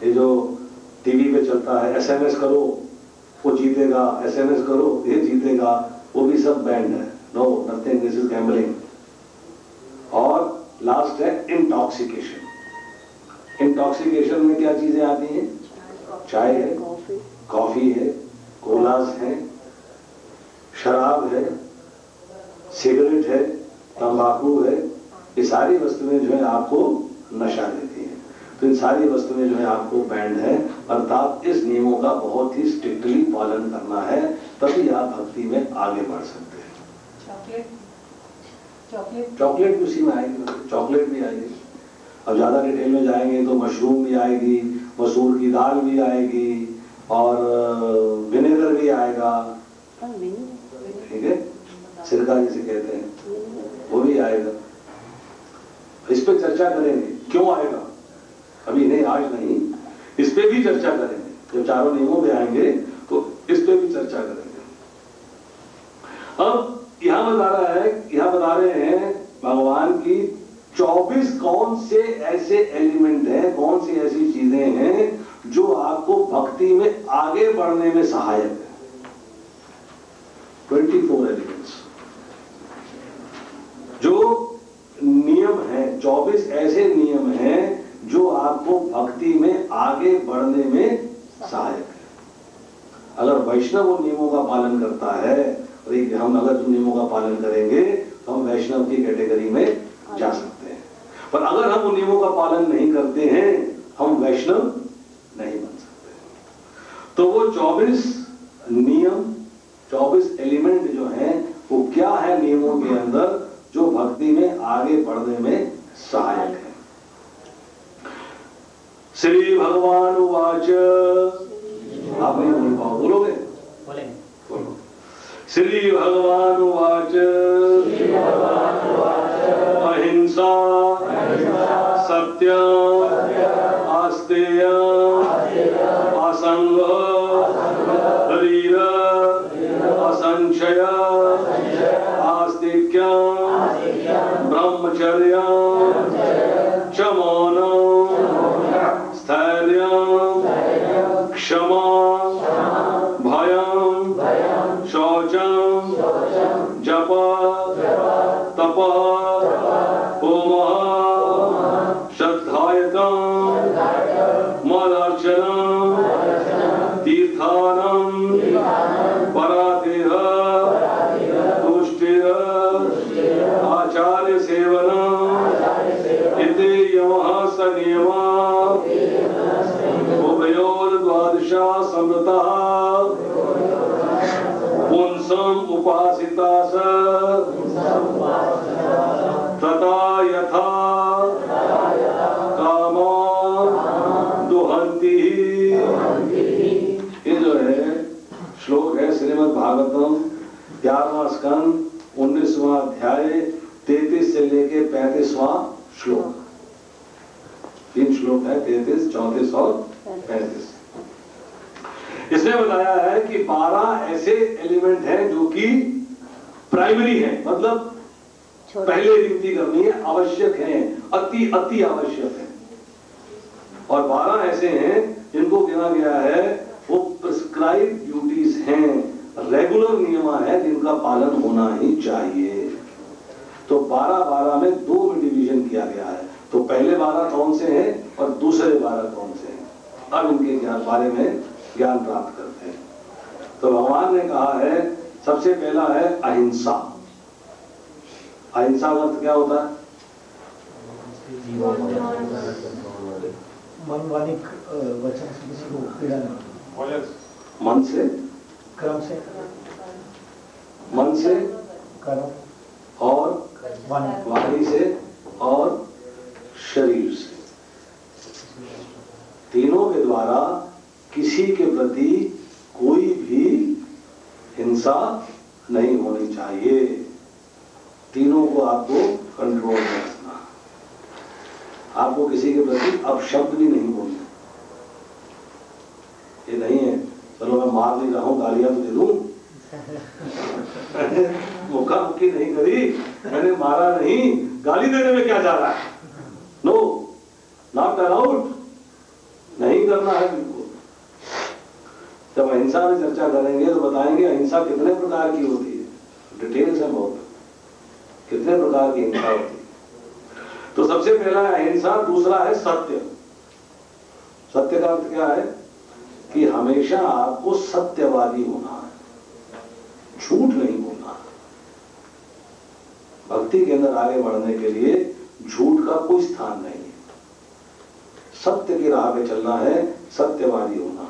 ये जो टीवी पे चलता है, SMS करो वो जीतेगा, SMS करो ये जीतेगा, वो भी सब बैंड है। No, nothing, this is gambling. और लास्ट है इंटॉक्सिकेशन। इंटॉक्सिकेशन में क्या चीजें आती हैं, चाय है, कॉफी है, कोलास है, शराब है, सिगरेट है, तंबाकू है, ये सारी वस्तुएं जो है आपको नशा देती हैं। तो इन सारी वस्तुएं जो है आपको बैंड है, अर्थात इस नियमों का बहुत ही स्ट्रिक्टली पालन करना है, तभी आप भक्ति में आगे बढ़ सकते हैं। चॉकलेट भी उसी में आएगी, चॉकलेट भी आएगी। अब ज्यादा डिटेल में जाएंगे तो मशरूम भी आएगी, मसूर की दाल भी आएगी और विनेगर भी आएगा, ठीक है, सिरका जिसे कहते हैं वो भी आएगा। इस पे चर्चा करेंगे क्यों आएगा, अभी नहीं, आज नहीं, इस पे भी चर्चा करेंगे। जब चारों नियमों पे आएंगे तो इस पे भी चर्चा करेंगे। अब यहां बता रहे हैं भगवान की 24 कौन से ऐसे एलिमेंट हैं, कौन सी ऐसी चीजें हैं जो आपको भक्ति में आगे बढ़ने में सहायक है। 24 एलिमेंट्स जो नियम है, 24 ऐसे नियम हैं जो आपको भक्ति में आगे बढ़ने में सहायक है। अगर वैष्णव उन नियमों का पालन करता है, और हम अगर उन नियमों का पालन करेंगे तो हम वैष्णव की कैटेगरी में जा सकते हैं, पर अगर हम उन नियमों का पालन नहीं करते हैं हम वैष्णव नहीं बन सकते। तो वो 24 नियम, 24 एलिमेंट जो हैं वो क्या है नियमों के अंदर जो भक्ति में आगे बढ़ने में सहायक है। श्री भगवान उवाच, आप नहीं बोल पाओ, बोलोगे? बोलो। श्री भगवान उवाच, अहिंसा सत्य आस्तेय असंग रीर असंशय आस्तिक्य ब्रह्मचर्य क्षमोन स्थैर्य क्षमा भयं शौचं जप तप होमः श्रद्धायतं मदर्शनं तीर्थानं परातिह तुष्टिर आचार्य सेवनम् इति यमः स नियमः उभयोर्द्वादशा समृतः पुंसम् उपासिता स तथा यथा कामा दुहन्ति। ये जो है श्लोक है श्रीमद् भागवतम 11वां स्कंद 19वां अध्याय 33 से लेके 35वां श्लोक। 3 श्लोक है, 33, 34 और 35। इसने बताया है कि 12 ऐसे एलिमेंट हैं जो कि प्राइमरी हैं, मतलब पहले गिनती करनी है, आवश्यक हैं, अति अति आवश्यक है। और 12 ऐसे हैं जिनको गिना गया है वो प्रिस्क्राइब ड्यूटीज हैं, रेगुलर नियम है जिनका पालन होना ही चाहिए। तो 12 में 2 में डिवीजन किया गया है। तो पहले 12 कौन से हैं और दूसरे 12 कौन से हैं, अब इनके बारे में ज्ञान प्राप्त करते हैं। तो भगवान ने कहा है सबसे पहला है अहिंसा। अहिंसा का अर्थ क्या होता है? मन वाणी वचन से किसी को पीड़ा नहीं, मन से, कर्म से, मन से, कर्म और वाणी से और शरीर से, तीनों के द्वारा किसी के प्रति कोई भी हिंसा नहीं होनी चाहिए। तीनों को आपको कंट्रोल में रखना। आपको किसी के प्रति अपशब्द भी नहीं बोलना। ये नहीं है चलो मैं मार नहीं रहा हूं, गालियां तो दे दूं, मुक्का मुक्की नहीं करी, मैंने मारा नहीं, गाली देने में क्या जा रहा है? नो, नॉट अलाउड, नहीं करना है बिल्कुल। जब अहिंसा में चर्चा करेंगे तो बताएंगे अहिंसा कितने प्रकार की होती है, डिटेल्स है बहुत, कितने प्रकार की हिंसा होती है। तो सबसे पहला है अहिंसा, दूसरा है सत्य। सत्य का अर्थ क्या है कि हमेशा आपको सत्यवादी होना है, झूठ नहीं बोलना। भक्ति के अंदर आगे बढ़ने के लिए झूठ का कोई स्थान नहीं है, सत्य की राह पे चलना है, सत्यवादी होना।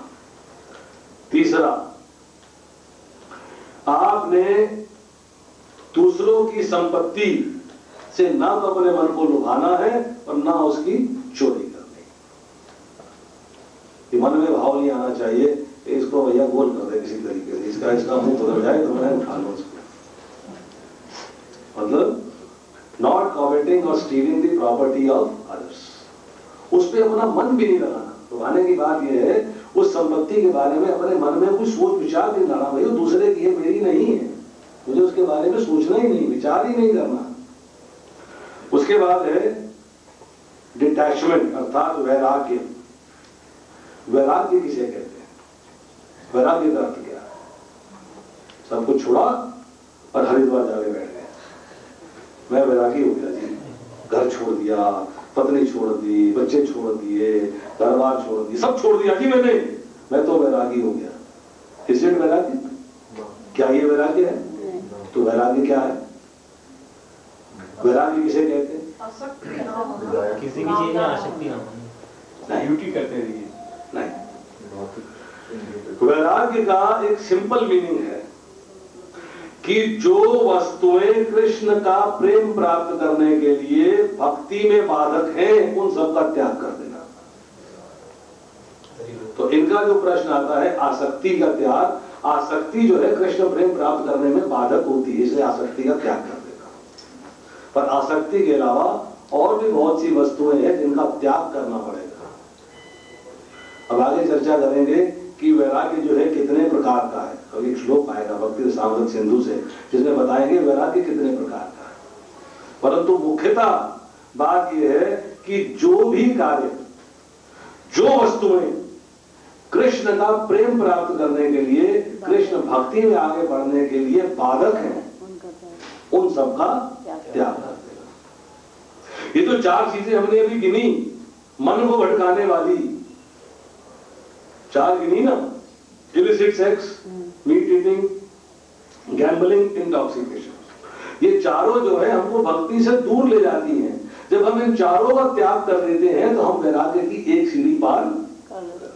तीसरा, आपने दूसरों की संपत्ति से ना तो अपने मन को लुभाना है और ना उसकी चोरी करनी। कि मन में भाव नहीं आना चाहिए, इसको भैया गोल कर दे किसी तरीके से, इसका मुंह बदल जाए तो मैं उठा लूं उसको। मतलब नॉट कॉवेटिंग और stealing the property of others, उस पर अपना मन भी नहीं लगाना। लुभाने की बात यह है उस संपत्ति के बारे में अपने मन में कुछ सोच विचार नहीं लाना, भाई वो दूसरे की है, मेरी नहीं है, मुझे उसके बारे में सोचना ही नहीं, विचार ही नहीं करना। उसके बाद है डिटैचमेंट अर्थात वैराग्य। वैराग्य किसे कहते हैं? वैराग्य का अर्थ क्या है? सब कुछ छोड़ा और हरिद्वार जाके बैठ गए, मैं वैरागी हो गया जी, घर छोड़ दिया, पत्नी छोड़ दी, बच्चे छोड़ दिए, घर बार छोड़ दी, सब छोड़ दिया जी मैंने, मैं तो वैरागी हो गया। इज इट वैराग्य? क्या ये वैराग्य है? तो वैराग्य क्या है? वैराग्य किसे कहते हैं? किसी भी चीज में आसक्ति ना होनी, ड्यूटी करते रहिए। नहीं, वैराग्य का एक सिंपल मीनिंग है कि जो वस्तुएं कृष्ण का प्रेम प्राप्त करने के लिए भक्ति में बाधक हैं, उन सब का त्याग कर देना। तो इनका जो प्रश्न आता है आसक्ति का त्याग, आसक्ति जो है कृष्ण प्रेम प्राप्त करने में बाधक होती है, इसलिए आसक्ति का त्याग कर देना। पर आसक्ति के अलावा और भी बहुत सी वस्तुएं हैं जिनका त्याग करना पड़ेगा। अब आगे चर्चा करेंगे कि वैराग्य जो है कितने प्रकार का है। अब एक श्लोक आएगा भक्ति रसामृत सिंधु से जिसमें बताएंगे वैराग्य कितने प्रकार का है। परंतु मुख्यतः बात यह है कि जो भी कार्य, जो वस्तुएं कृष्ण का प्रेम प्राप्त करने के लिए, कृष्ण भक्ति में आगे बढ़ने के लिए बाधक हैं, उन सब का त्याग कर देना। ये तो चार चीजें हमने अभी गिनी, मन को भटकाने वाली चार गिनी ना, illicit sex, meat eating, gambling, intoxication। ये चारों जो है हमको भक्ति से दूर ले जाती हैं। जब हम इन चारों का त्याग कर देते हैं तो हम वैराग्य की एक सीढ़ी पार कर लेते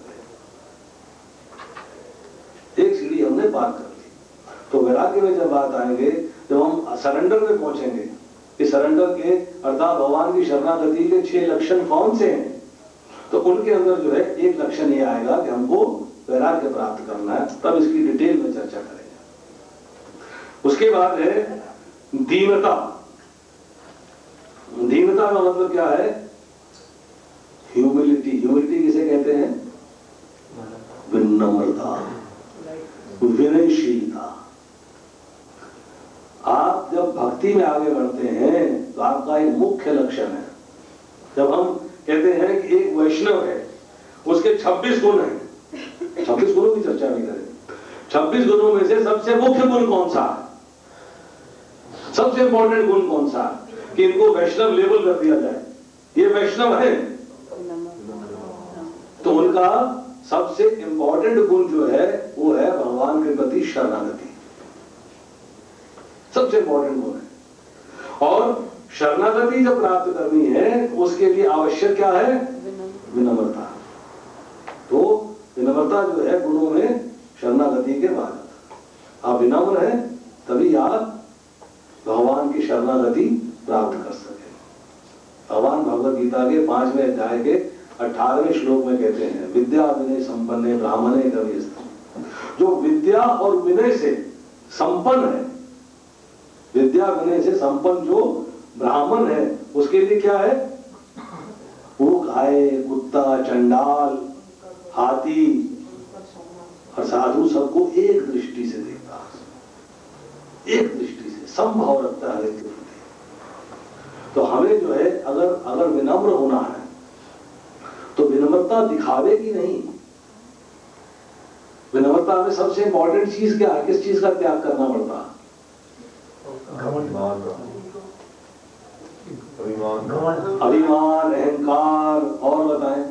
हैं। एक सीढ़ी हमने पार कर ली। तो वैराग्य में जब बात आएंगे, जब हम सरेंडर में पहुंचेंगे कि सरेंडर के अर्थात भगवान की शरणागति के 6 लक्षण कौन से हैं, तो उनके अंदर जो है एक लक्षण ये आएगा कि हमको वैराग्य प्राप्त करना है। तब इसकी डिटेल में चर्चा करेंगे। उसके बाद है दीनता। दीनता का मतलब क्या है? ह्यूमिलिटी। ह्यूमिलिटी किसे कहते हैं? विनम्रता, विनयशीलता। आप जब भक्ति में आगे बढ़ते हैं तो आपका एक मुख्य लक्षण है, जब हम कहते हैं कि एक वैष्णव है, उसके 26 गुण हैं, 26 गुणों की चर्चा नहीं करें, 26 गुणों में से सबसे मुख्य गुण कौन सा है, सबसे इंपॉर्टेंट गुण कौन सा है कि इनको वैष्णव लेबल कर दिया जाए, ये वैष्णव है, तो उनका सबसे इंपॉर्टेंट गुण जो है वो है भगवान के प्रति शरणागति। सबसे इंपॉर्टेंट गुण है। और शरणागति जब प्राप्त करनी है उसके लिए आवश्यक क्या है? विनम्रता। तो विनम्रता जो है गुणों में शरणागति के बाद, आप विनम्र हैं तभी आप भगवान की शरणागति प्राप्त कर सके। भगवान भगवद गीता के 5वें अध्याय के 18वें श्लोक में कहते हैं, विद्या विनय संपन्ने ब्राह्मणे कविस्तु। जो विद्या और विनय से संपन्न है, विद्या विनय से संपन्न जो ब्राह्मण है, उसके लिए क्या है? वो गाय, कुत्ता, चंडाल, हाथी और साधु सबको एक दृष्टि से देखता है, एक दृष्टि से समभाव रखता है। तो हमें जो है अगर विनम्र होना है तो विनम्रता दिखावे की नहीं। विनम्रता में सबसे इंपॉर्टेंट चीज क्या है? किस चीज का त्याग करना पड़ता है? अभिमान, अहंकार, और बताएं,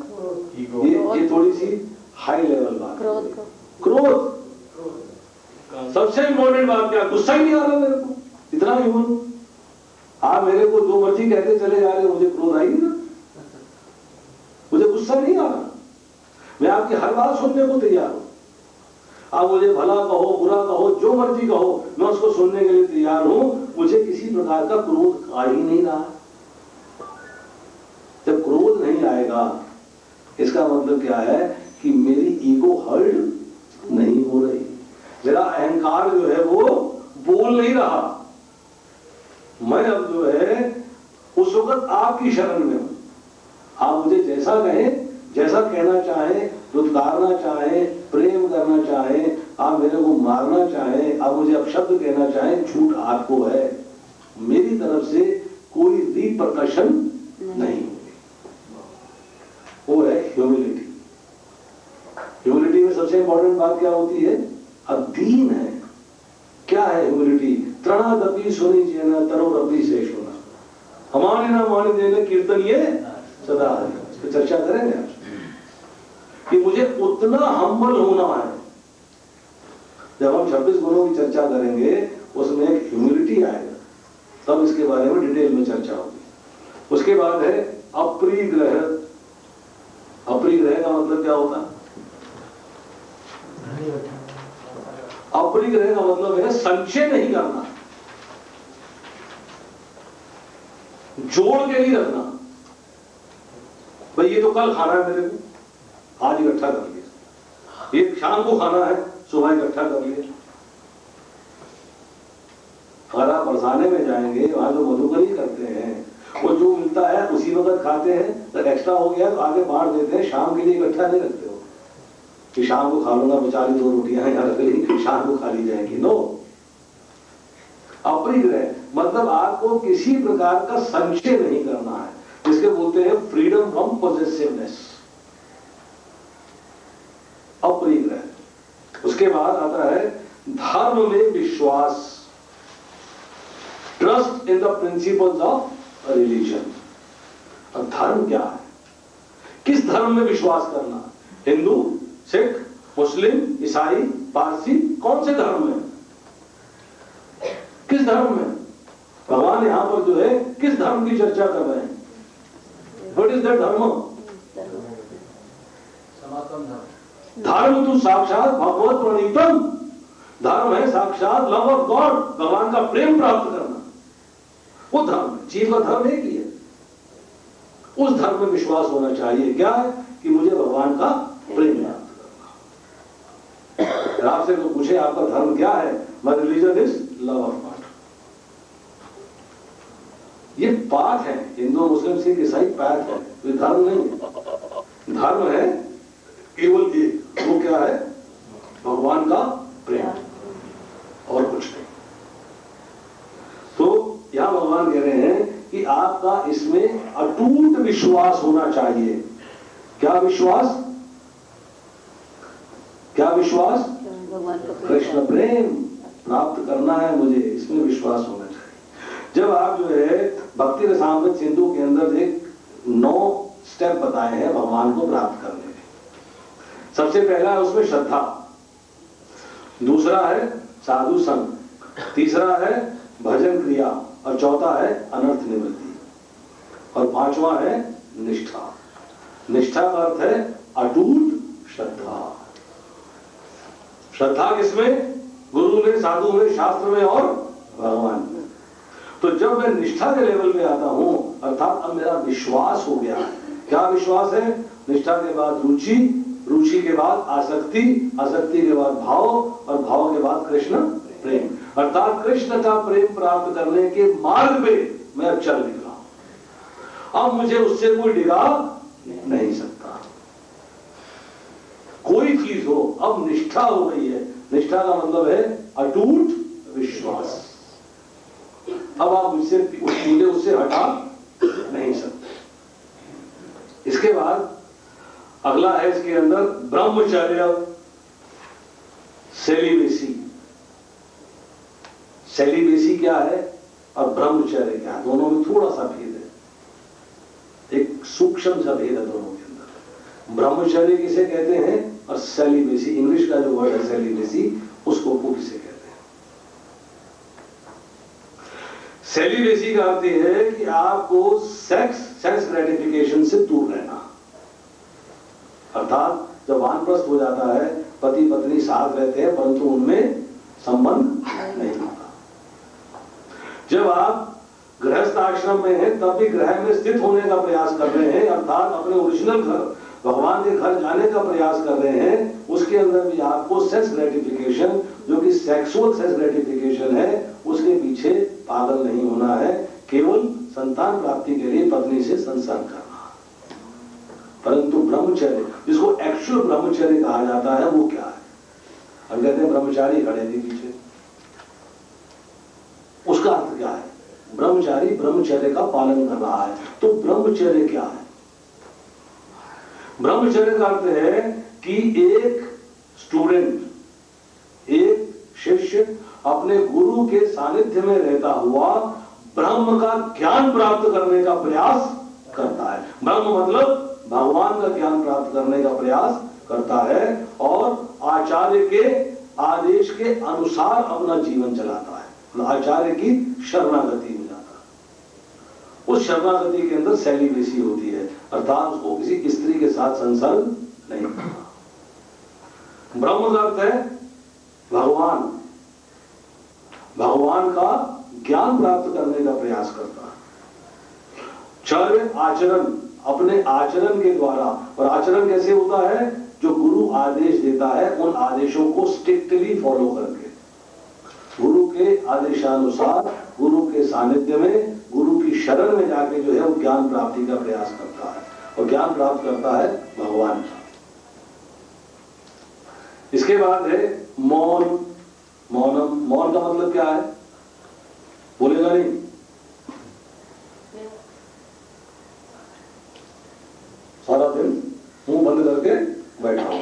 ये थोड़ी सी हाई लेवल बात। क्रोध। सबसे इंपॉर्टेंट बात क्या? गुस्सा ही नहीं आ रहा मेरे को, इतना ही हूं। आप मेरे को जो मर्जी कहते चले जा रहे हो, मुझे क्रोध आएगी ना, मुझे गुस्सा नहीं आ रहा, मैं आपकी हर बात सुनने को तैयार हूं। आप मुझे भला कहो, बुरा कहो, जो मर्जी कहो, मैं उसको सुनने के लिए तैयार हूं। मुझे किसी प्रकार का क्रोध आ ही नहीं रहा। जब क्रोध नहीं आएगा, इसका मतलब क्या है कि मेरी ईगो हर्ट नहीं हो रही, मेरा अहंकार जो है वो बोल नहीं रहा। मैं अब जो है उस वक्त आपकी शरण में हूं। आप मुझे जैसा कहें, जैसा कहना चाहें, दुत्कारना चाहें, प्रेम करना चाहें, आप मेरे को मारना चाहें, आप मुझे अपशब्द कहना चाहें, छूट आपको है। मेरी तरफ से कोई रिपरकशन नहीं होगी। वो है ह्यूमिलिटी। ह्यूमिलिटी में सबसे इंपॉर्टेंट बात क्या होती है? अधीन है। क्या है ह्यूमिलिटी? तृणादपि सुनिजेन तरोरपि शेषुना हमारे ना माने देने कीर्तन ये सदा है। इस पर चर्चा करेंगे आज कि मुझे उतना हम्बल होना है। जब हम 26 गुणों की चर्चा करेंगे उसमें एक ह्यूमिलिटी आएगा, तब इसके बारे में डिटेल में चर्चा होगी। उसके बाद है अपरिग्रह। अपरिग्रह का मतलब क्या होता है? अपरिग्रह का मतलब है संचय नहीं करना, जोड़ के नहीं रखना। भाई ये तो कल खाना है मेरे को, आज इकट्ठा कर लिया। ये शाम को खाना है, सुबह इकट्ठा कर लिया। अगर आप बरसाने में जाएंगे, वहां जो मधुकरी करते हैं, वो जो मिलता है उसी वक्त खाते हैं। तो एक्स्ट्रा हो गया तो आगे बांट देते हैं, शाम के लिए इकट्ठा नहीं रखते हो कि शाम को खा लूंगा, बेचारी 2 रोटियां यहाँ रख ली, शाम को खा ली जाएंगी। नो, अपरिग्रह मतलब आपको किसी प्रकार का संचय नहीं करना है, जिसके बोलते हैं फ्रीडम फ्रॉम पॉसेसिवनेस। अपरिग्रह। उसके बाद आता है धर्म में विश्वास, trust in the principles of religion. अब धर्म क्या है? किस धर्म में विश्वास करना? हिंदू, सिख, मुस्लिम, ईसाई, पारसी, कौन से धर्म में? किस धर्म में? भगवान यहां पर जो है किस धर्म की चर्चा कर रहे हैं? व्हाट इज दैट धर्म? सनातन धर्म। धर्म तो साक्षात भगवत प्रणीतम। धर्म है साक्षात लव ऑफ गॉड, भगवान का प्रेम प्राप्त करना। वो धर्म, जीव का धर्म एक ही है। उस धर्म में विश्वास होना चाहिए। क्या है? कि मुझे भगवान का प्रेम प्राप्त करना। आपसे तो पूछे आपका धर्म क्या है? My religion is love of God. ये पाथ है, हिंदू, मुस्लिम, सिख, ईसाई पाथ है, ये धर्म नहीं है। धर्म है केवल एक, वो क्या है? भगवान का प्रेम, और कुछ नहीं। तो यहां भगवान कह रहे हैं कि आपका इसमें अटूट विश्वास होना चाहिए। क्या विश्वास? क्या विश्वास? कृष्ण प्रेम प्राप्त करना है मुझे, इसमें विश्वास होना चाहिए। जब आप जो है भक्ति रसामृत सिंधु के अंदर एक 9 स्टेप बताए हैं भगवान को प्राप्त करने में। सबसे पहला है उसमें श्रद्धा, दूसरा है साधु संग, तीसरा है भजन क्रिया, और चौथा है अनर्थ निवृत्ति, और 5वां है निष्ठा। निष्ठा का अर्थ है अटूट श्रद्धा। श्रद्धा किसमें? गुरु में, साधु में, शास्त्र में और भगवान में। तो जब मैं निष्ठा के लेवल में आता हूं, अर्थात अब मेरा विश्वास हो गया। क्या विश्वास है? निष्ठा के बाद रुचि, रुचि के बाद आसक्ति, आसक्ति के बाद भाव, और भाव के बाद कृष्ण प्रेम। अर्थात कृष्ण का प्रेम प्राप्त करने के मार्ग पे मैं अब चल निकला हूं। अब मुझे उससे कोई डिगा नहीं सकता। कोई चीज हो, अब निष्ठा हो गई है। निष्ठा का मतलब है अटूट विश्वास। अब आप मुझे उससे हटा नहीं सकते। इसके बाद अगला है इसके अंदर ब्रह्मचर्य, सेलिबेसी। सेलिबेसी क्या है और ब्रह्मचर्य क्या है? दोनों में थोड़ा सा भेद है, एक सूक्ष्म सा भेद है दोनों के अंदर। ब्रह्मचर्य किसे कहते हैं और सेलिबेसी, इंग्लिश का जो वर्ड है सेलिबेसी, उसको वो किसे कहते हैं? सेलिबेसी का अर्थ है कि आपको सेंस ग्रेटिफिकेशन से दूर रहना। अर्थात जब वानप्रस्थ हो जाता है पति पत्नी साथ रहते हैं परंतु उनमें संबंध नहीं होता। जब आप गृहस्थ आश्रम में हैं तब भी गृह में स्थित होने का प्रयास कर रहे हैं, अर्थात अपने ओरिजिनल घर भगवान के घर जाने का प्रयास कर रहे हैं, उसके अंदर भी आपको सेक्स ग्रेटिफिकेशन, जो कि सेक्सुअल सेक्स ग्रेटिफिकेशन है, उसके पीछे पागल नहीं होना है, केवल संतान प्राप्ति के लिए पत्नी से संसर्ग करना। परंतु ब्रह्मचर्य, जिसको एक्चुअल ब्रह्मचर्य कहा जाता है, वो क्या है? हम कहते हैं ब्रह्मचारी खड़े थे पीछे, उसका अर्थ क्या है? ब्रह्मचारी ब्रह्मचर्य का पालन कर रहा है। तो ब्रह्मचर्य क्या है? ब्रह्मचर्य का अर्थ है कि एक स्टूडेंट, एक शिष्य अपने गुरु के सानिध्य में रहता हुआ ब्रह्म का ज्ञान प्राप्त करने का प्रयास करता है। ब्रह्म मतलब भगवान का ज्ञान प्राप्त करने का प्रयास करता है और आचार्य के आदेश के अनुसार अपना जीवन चलाता है, आचार्य की शरणागति हो जाता है। उस शरणागति के अंदर सेलिब्रेसी होती है, अर्थात उसको किसी स्त्री के साथ संसर्ग नहीं करना। ब्रह्म का अर्थ है भगवान, भगवान का ज्ञान प्राप्त करने का प्रयास करता है। चर्य आचरण, अपने आचरण के द्वारा, और आचरण कैसे होता है? जो गुरु आदेश देता है उन आदेशों को स्ट्रिक्टली फॉलो करके, गुरु के आदेशानुसार, गुरु के सानिध्य में, गुरु की शरण में जाके जो है वो ज्ञान प्राप्ति का प्रयास करता है, और ज्ञान प्राप्त करता है भगवान का। इसके बाद है मौन। मौनम, मौन का मतलब क्या है? बोलेगा नहीं? सारा दिन मुंह बंद करके बैठा हूं।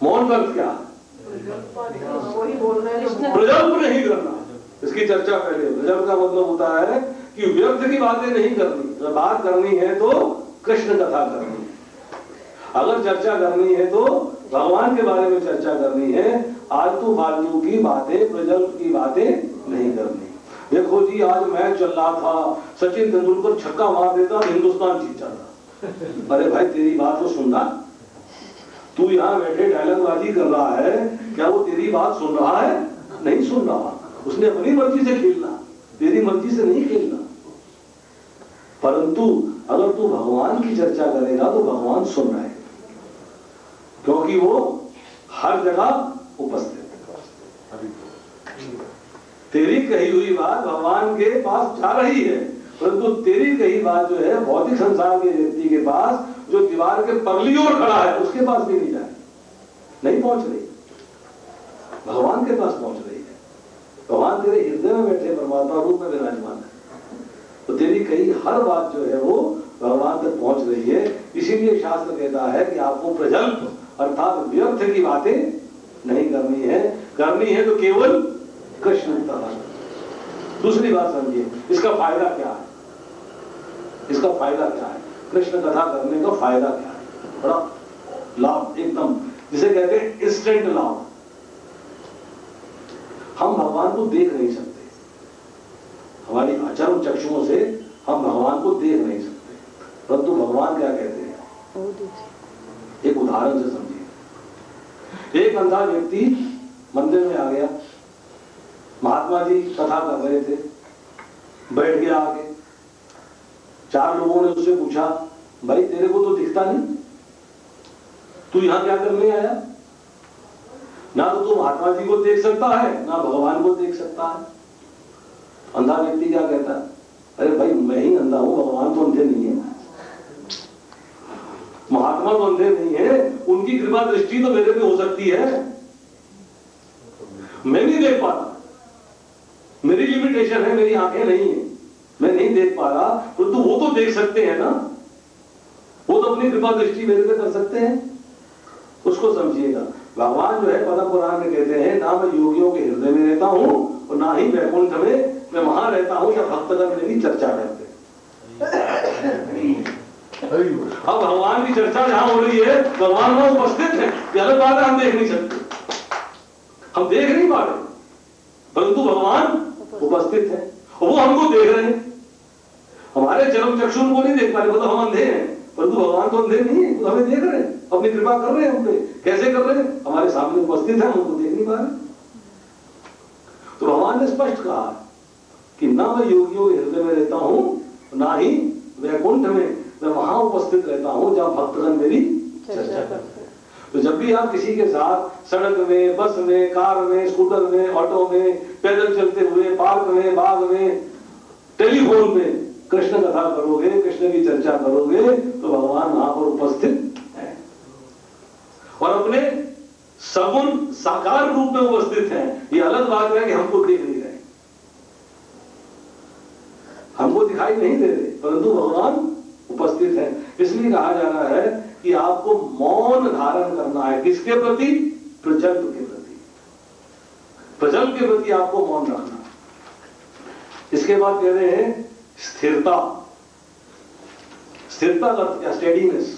मौन का अर्थ क्या है? प्रजल्प नहीं करना। इसकी चर्चा पहले। प्रजल्प का मतलब होता है कि व्यर्थ की बातें नहीं करनी। जब बात करनी है तो कृष्ण कथा करनी है, अगर चर्चा करनी है तो भगवान के बारे में चर्चा करनी है। आलतू फालतू की बातें, प्रजल्प की बातें नहीं करनी। देखो जी, आज मैच चल रहा था, सचिन तेंदुलकर छक्का मार देता, हिंदुस्तान जीत जाता। अरे भाई, तेरी बात तो सुनना। तू यहाँ बैठे डायलॉगबाजी कर रहा है, क्या वो तेरी बात सुन रहा है? नहीं सुन रहा। उसने अपनी मर्जी से खेलना, तेरी मर्जी से नहीं खेलना। परंतु अगर तू भगवान की चर्चा करेगा तो भगवान सुन रहे, क्योंकि वो हर जगह उपस्थित है। तेरी कही हुई बात भगवान के पास जा रही है, परंतु तेरी कही बात जो है भौतिक संसार के व्यक्ति के पास, जो दीवार के परली ओर खड़ा है, उसके पास भी नहीं जाए, नहीं पहुंच रही, भगवान के पास पहुंच रही है। भगवान तेरे हृदय में बैठे परमात्मा रूप में विराजमान है, तो तेरी कही हर बात जो है वो भगवान तक पहुंच रही है। इसीलिए शास्त्र कहता है कि आपको प्रजल्प अर्थात व्यर्थ की बातें नहीं करनी है, करनी है तो केवल कृष्ण कथा। दूसरी बात समझिए, इसका फायदा क्या है? इसका फायदा क्या है? कृष्ण कथा करने का फायदा क्या है? बड़ा लाभ, एकदम जिसे कहते हैं इंस्टेंट लाभ। हम भगवान को देख नहीं सकते, हमारी आचरण चक्षुओं से हम भगवान को देख नहीं सकते, परंतु भगवान क्या कहते हैं? एक उदाहरण से समझिए। एक अंधा व्यक्ति मंदिर में आ गया, महात्मा जी कथा कर रहे थे, बैठ गया आगे। चार लोगों ने उससे पूछा, भाई तेरे को तो दिखता नहीं, तू यहां क्या करने आया? ना तो तू महात्मा जी को देख सकता है, ना भगवान को देख सकता है। अंधा व्यक्ति क्या कहता है? अरे भाई, मैं ही अंधा हूं, भगवान तो अंधे नहीं है, महात्मा तो अंधे नहीं है, उनकी कृपा दृष्टि तो मेरे पे हो सकती है, मैं नहीं देख पाता, मेरी लिमिटेशन है, मेरी आंखें नहीं है, मैं नहीं देख पा रहा, परंतु वो तो देख सकते हैं ना, वो तो अपनी कृपा दृष्टि मेरे पे कर सकते हैं। उसको समझिएगा। भगवान जो है पद्म पुराण में कहते हैं, ना मैं योगियों के हृदय में रहता हूं और ना ही वैकुंठ में, मैं वहां रहता हूं जब भक्तगण मेरी चर्चा करते हैं। अब भगवान की चर्चा जहां हो रही है, भगवान वहां उपस्थित है, अलग बात है, हम देख नहीं सकते, हम देख नहीं पा रहे, परंतु भगवान उपस्थित है और वो हमको देख रहे हैं। हमारे चरम चक्षु को नहीं देख पा रहे, मतलब हम अंधे हैं, परंतु भगवान तो अंधे नहीं है, तो हमें देख रहे हैं। अपनी कृपा कर रहे हैं हम पे। कैसे कर रहे हैं? हमारे सामने उपस्थित है, हम उनको देख नहीं पा रहे। तो भगवान ने स्पष्ट कहा कि ना मैं योगियों के हृदय में रहता हूं, ना ही वैकुंठ में, मैं वहां उपस्थित रहता हूं जहां भक्तगण मेरी चर्चा करते हैं। तो जब भी आप किसी के साथ सड़क में, बस में, कार में, स्कूटर में, ऑटो में, पैदल चलते हुए, पार्क में, बाग में, टेलीफोन में कृष्ण कथा करोगे, कृष्ण की चर्चा करोगे, तो भगवान वहां पर उपस्थित है और अपने सगुण साकार रूप में उपस्थित है। ये अलग बात है कि हमको देख नहीं रहे, हमको दिखाई नहीं दे रहे, परंतु भगवान उपस्थित है। इसलिए कहा जा रहा है कि आपको मौन धारण करना है। किसके प्रति? प्रजल्प के प्रति। प्रजल्प के प्रति आपको मौन रखना है। इसके बाद कह रहे हैं स्थिरता। स्थिरता का अर्थ क्या? स्टेडीनेस।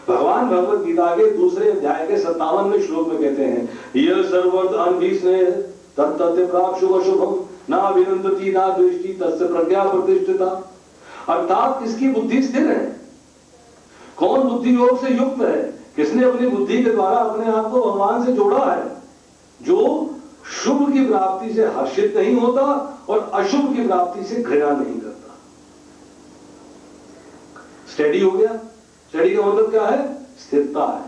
भगवान भगवत गीता के दूसरे अध्याय के 57वें श्लोक में कहते हैं, यह सर्वत्र अनभिस्नेह तत्तत् प्राप्त शुभ शुभम ना विनंदति ना द्वेष्टि तस्य प्रज्ञा प्रतिष्ठिता। अर्थात किसकी बुद्धि स्थिर है? कौन बुद्धि योग से युक्त है? किसने अपनी बुद्धि के द्वारा अपने आप को भगवान से जोड़ा है? जो शुभ की प्राप्ति से हर्षित नहीं होता और अशुभ की प्राप्ति से घृणा नहीं करता। स्टेडी हो गया। स्टडी का मतलब क्या है? स्थिरता है।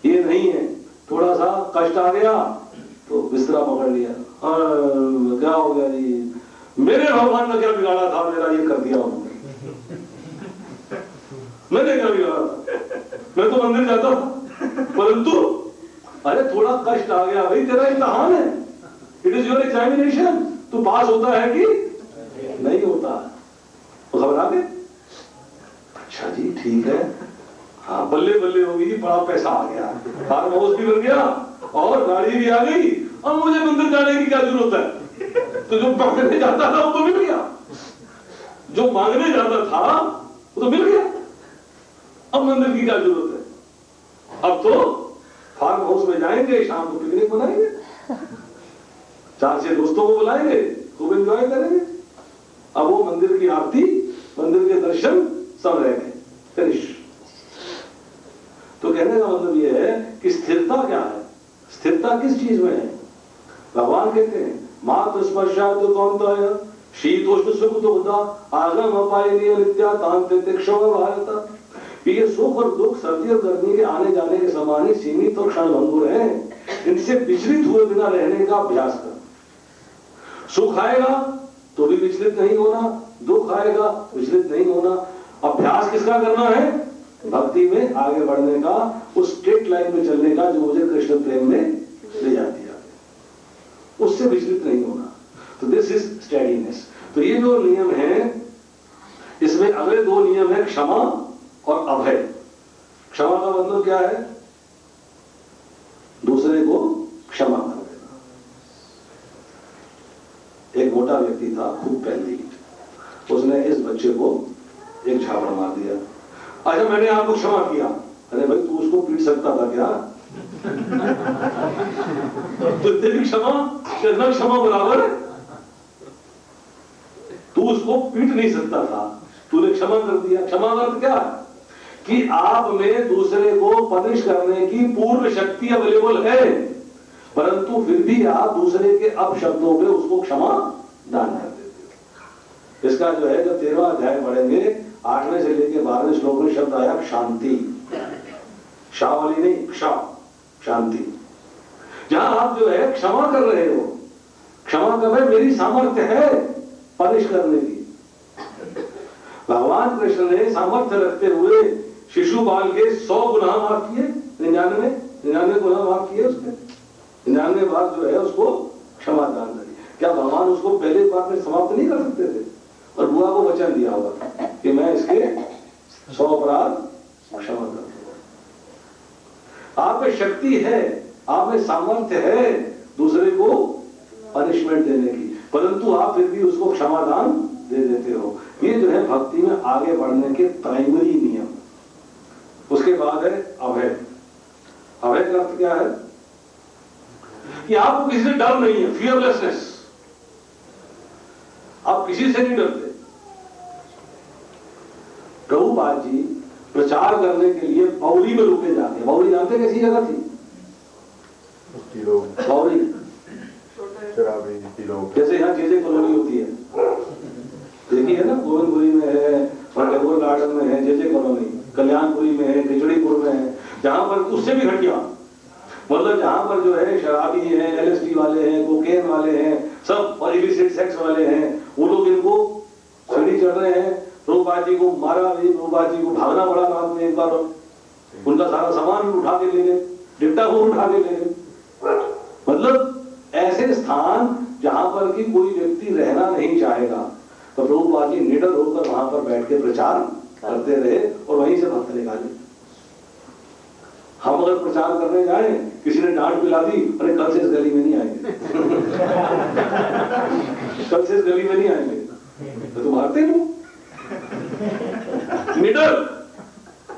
ये नहीं है थोड़ा सा कष्ट आ गया तो बिस्तरा पकड़ लिया, क्या हो गया जी, मेरे भगवान ने क्या बिगाड़ा था, मेरा ये कर दिया उन्होंने, मैंने क्या बिगाड़ा था, मैं तो मंदिर जाता था, परंतु अरे थोड़ा कष्ट आ गया भाई, तेरा इम्तिहान है, इट इज योर एग्जामिनेशन, तू पास होता है कि नहीं होता, तो घबरा गए। अच्छा जी ठीक है, हाँ बल्ले बल्ले होगी जी, बड़ा पैसा आ गया, फार्म हाउस भी बन गया और गाड़ी भी आ गई, अब मुझे मंदिर जाने की क्या जरूरत है। तो जो मांगने जाता था वो तो मिल गया, जो मांगने जाता था वो तो मिल गया, अब मंदिर की क्या जरूरत है। अब तो फार्म हाउस में जाएंगे, शाम को पिकनिक मनाएंगे, 4-6 दोस्तों को बुलाएंगे, खूब एंजॉय करेंगे। अब वो मंदिर की आरती, मंदिर के दर्शन सब रह गए, फिनिश। तो कहने का मतलब ये है कि स्थिरता क्या है? स्थिरता किस चीज में है? भगवान कहते हैं मातृ स्पर्शा तो कौन शीतोष्ण सुख दुखदा आगम अपायनीय नित्या तांत्रिक भारत। ये सुख और दुख सर्दी और गर्मी के आने जाने के समान ही सीमित और क्षणभंगुर हैं, इनसे विचलित हुए बिना रहने का अभ्यास कर। सुख आएगा तो भी विचलित नहीं होना, दुख आएगा विचलित नहीं होना। अभ्यास किसका करना है? भक्ति में आगे बढ़ने का, उस स्ट्रेट लाइन में चलने का जो मुझे कृष्ण प्रेम में ले जाती है, उससे विचलित नहीं होना। तो दिस इज स्टेडीनेस। तो ये जो नियम है, इसमें अगले 2 नियम है, क्षमा और अभय। क्षमा का मतलब क्या है? दूसरे को क्षमा कर देना। एक मोटा व्यक्ति था, खूब पैंदी, उसने इस बच्चे को एक झापड़ मार दिया। अच्छा मैंने आपको क्षमा किया। अरे भाई तू उसको पीट सकता था क्या? तो तेरी क्षमा करना क्षमा बराबर है। तू उसको पीट नहीं सकता था, तूने क्षमा कर दिया। क्षमा का अर्थ क्या है? कि आप में दूसरे को पनिश करने की पूर्ण शक्ति अवेलेबल है, परंतु फिर भी आप दूसरे के अपशब्दों पे उसको क्षमा दान कर देते हो। इसका जो है, जब 13वां अध्याय पढ़ेंगे, 8वें से लेकर 12वें श्लोक में शब्द आया शांति, शाह वाली नहीं, क्षमा, शांति। जहां आप जो है क्षमा कर रहे हो, क्षमा कर रहे, मेरी सामर्थ्य है पनिश करने की। भगवान कृष्ण ने सामर्थ्य रखते हुए शिशुपाल के 100 गुनाह माफ किए, 99 गुनाह माफ किए उसने, 99 बार जो है उसको क्षमा दान करी। क्या भगवान उसको पहले बार में समाप्त नहीं कर सकते थे? और बुआ को वचन दिया होगा कि मैं इसके 100 अपराध क्षमा कर दूंगा। आप में शक्ति है, आप में सामर्थ्य है दूसरे को पनिशमेंट देने की, परंतु आप फिर भी उसको क्षमादान दे देते हो। ये जो है भक्ति में आगे बढ़ने के प्राइमरी नियम। उसके बाद है अभय। अभय का अर्थ क्या है? कि आपको किसी से डर नहीं है, फियरलेसनेस, आप किसी से नहीं डरते। प्रभुपाद जी प्रचार करने के लिए बौरी में रुके जाते हैं। बौरी जानते कैसी जगह थी? बौरी जैसे यहाँ जेजे कॉलोनी होती है, देखी है ना, गोविंदपुरी में है, टैगोर गार्डन में है जेजे कॉलोनी, कल्याणपुरी में है, खिचड़ीपुर में है, जहां पर उससे भी घटिया, मतलब जहां पर जो है शराबी हैं, LSD वाले हैं, कोकेन वाले हैं, सब और इलिसिट सेक्स वाले हैं, वो लोग इनको सीढ़ी चढ़ रहे हैं। प्रभुपाद जी को मारा भी, प्रभुपाद जी को भागना पड़ा रात में एक बार, उनका सारा सामान भी उठा के ले गए, डिक्टाफोन उठा के ले गए। मतलब ऐसे स्थान जहां पर कि कोई व्यक्ति रहना नहीं चाहेगा, तो प्रभुपाद जी निडर होकर वहां पर बैठ के प्रचार करते रहे और वहीं से भक्त निकाले। हम अगर प्रचार करने जाए, किसी ने डांट पिला दी, अरे कल से इस गली में नहीं आएंगे कल से इस गली में नहीं आएंगे, तो तुम भागते हो। निडर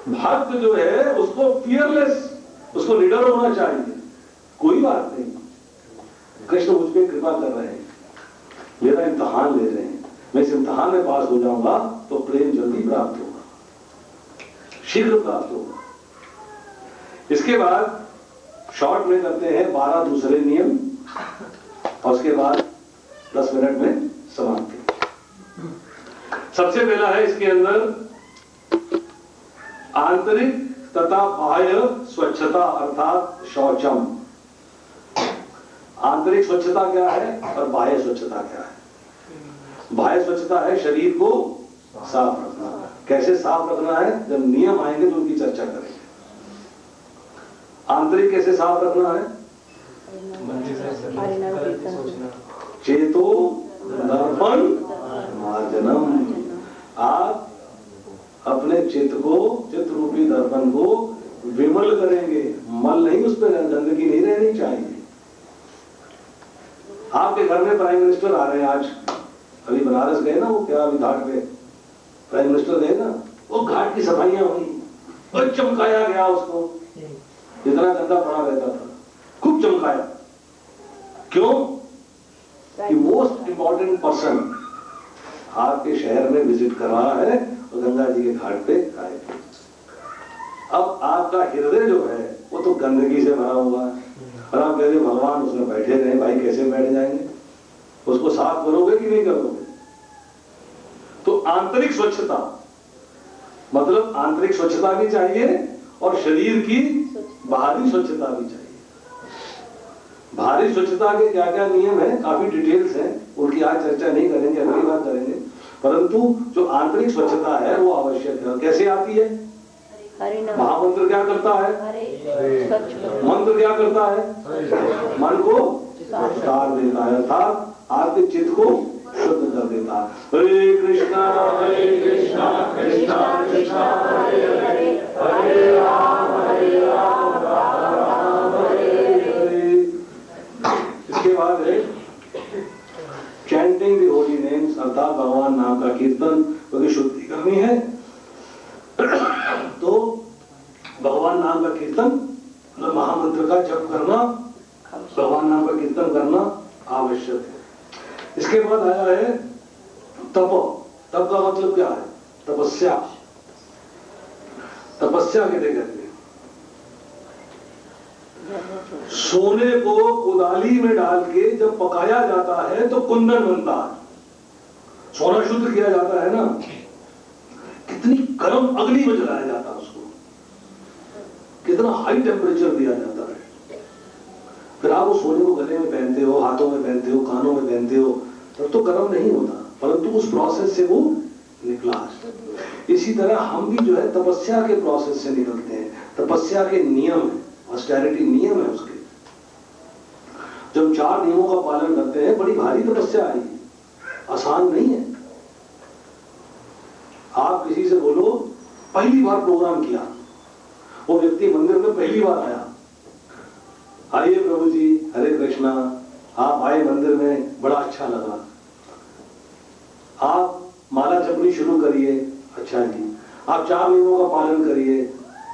भक्त जो है उसको फियरलेस, उसको निडर होना चाहिए। कोई बात नहीं, कृष्ण मुझ पे कृपा कर रहे हैं, मेरा इम्तहान ले रहे हैं, मैं इस इम्तहान में पास हो जाऊंगा तो प्रेम जल्दी प्राप्त होगा, शीघ्र प्राप्त होगा। इसके बाद शॉर्ट में करते हैं 12 दूसरे नियम और उसके बाद 10 मिनट में समाप्ति। सबसे पहला है इसके अंदर आंतरिक तथा बाह्य स्वच्छता अर्थात शौचम। आंतरिक स्वच्छता क्या है और बाह्य स्वच्छता क्या है? बाह्य स्वच्छता है शरीर को साफ रखना। कैसे साफ रखना है, जब नियम आएंगे तो उनकी चर्चा करेंगे। आंतरिक कैसे साफ रखना है? चेतो दर्पण मार्जनम। आप अपने चित्त को, चित्त रूपी दर्पण को विमल करेंगे, मल नहीं, उस पर गंदगी नहीं रहनी चाहिए। आपके घर में प्राइम मिनिस्टर आ रहे हैं, आज अभी बनारस गए ना, वो क्या अभी घाट पे प्राइम मिनिस्टर गए ना, वो घाट की सफाइयां हुई और चमकाया गया उसको, जितना गंदा पड़ा रहता था खूब चमकाया। क्यों? कि मोस्ट इंपॉर्टेंट पर्सन आपके शहर में विजिट कर रहा है और गंगा जी के घाट पे आए। अब आपका हृदय जो है वो तो गंदगी से भरा हुआ है और आप कहते भगवान उसमें बैठे रहे, भाई कैसे बैठ जाएंगे? उसको साफ करोगे कि नहीं करोगे? तो आंतरिक स्वच्छता मतलब आंतरिक स्वच्छता भी चाहिए और शरीर की बाहरी स्वच्छता भी चाहिए। बाहरी स्वच्छता के क्या क्या नियम है, काफी डिटेल्स हैं, उनकी आज चर्चा नहीं करेंगे, अगली बार करेंगे। परंतु जो आंतरिक स्वच्छता है वो आवश्यक है। कैसे आती है? महामंत्र क्या करता है? मंत्र क्या करता है? मन को उतार देता है, अर्थात आपके चित्त को शुद्ध कर देता है। हरे कृष्णा कृष्णा कृष्णा हरे हरे, हरे राम राम राम हरे हरे। इसके बाद है चैंटिंग द होली नेम्स, अर्थात भगवान नाम का कीर्तन, क्योंकि शुद्धि करनी है तो भगवान नाम का कीर्तन मतलब महामंत्र का जप करना, भगवान नाम का कीर्तन करना आवश्यक है। इसके बाद आया है तप। तप का मतलब क्या है? तपस्या। तपस्या कहते हैं सोने को कुदाली में डाल के जब पकाया जाता है तो कुंदन बनता है, सोना शुद्ध किया जाता है ना, कितनी गर्म अग्नि में जलाया जाता है उसको, कितना हाई टेम्परेचर दिया जाता है, फिर आप उस सोने को गले में पहनते हो, हाथों में पहनते हो, कानों में पहनते हो, तब तो गर्म नहीं होता, परंतु उस प्रोसेस से वो निकला। इसी तरह हम भी जो है तपस्या के प्रोसेस से निकलते हैं। तपस्या के नियम है, ऑस्टेरिटी नियम है उसके। जब 4 नियमों का पालन करते हैं बड़ी भारी तपस्या आएगी, आसान नहीं है। आप किसी से बोलो पहली बार प्रोग्राम किया, वो व्यक्ति मंदिर में पहली बार आया, आइए प्रभु जी हरे कृष्णा, आप आए मंदिर में, बड़ा अच्छा लगा, आप माला जपनी शुरू करिए, अच्छा जी, आप 4 नियमों का पालन करिए,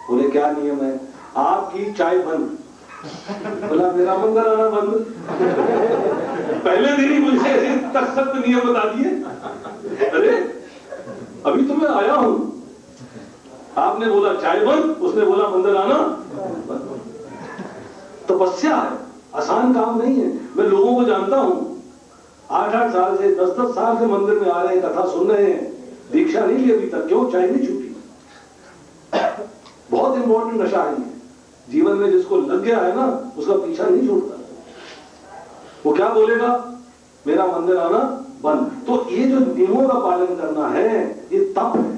बोले क्या नियम है? आपकी चाय बंद, बोला मेरा मंदिर आना बंद। पहले दिन ही मुझे ऐसे सख्त नियम बता दिए। अरे अभी तो मैं आया हूं, आपने बोला चाय बंद, उसने बोला मंदिर आना बंद। तपस्या है, आसान काम नहीं है। मैं लोगों को जानता हूं 8-8 साल से 10-10 साल से मंदिर में आ रहे हैं, कथा सुन रहे हैं, दीक्षा नहीं ली अभी तक। क्यों? चाय नहीं छूटी। बहुत इंपॉर्टेंट नशा है जीवन में, जिसको लग गया है ना उसका पीछा नहीं छूटता। वो क्या बोलेगा? मेरा मंदिर आना बंद। तो ये जो नियमों का पालन करना है ये तप है।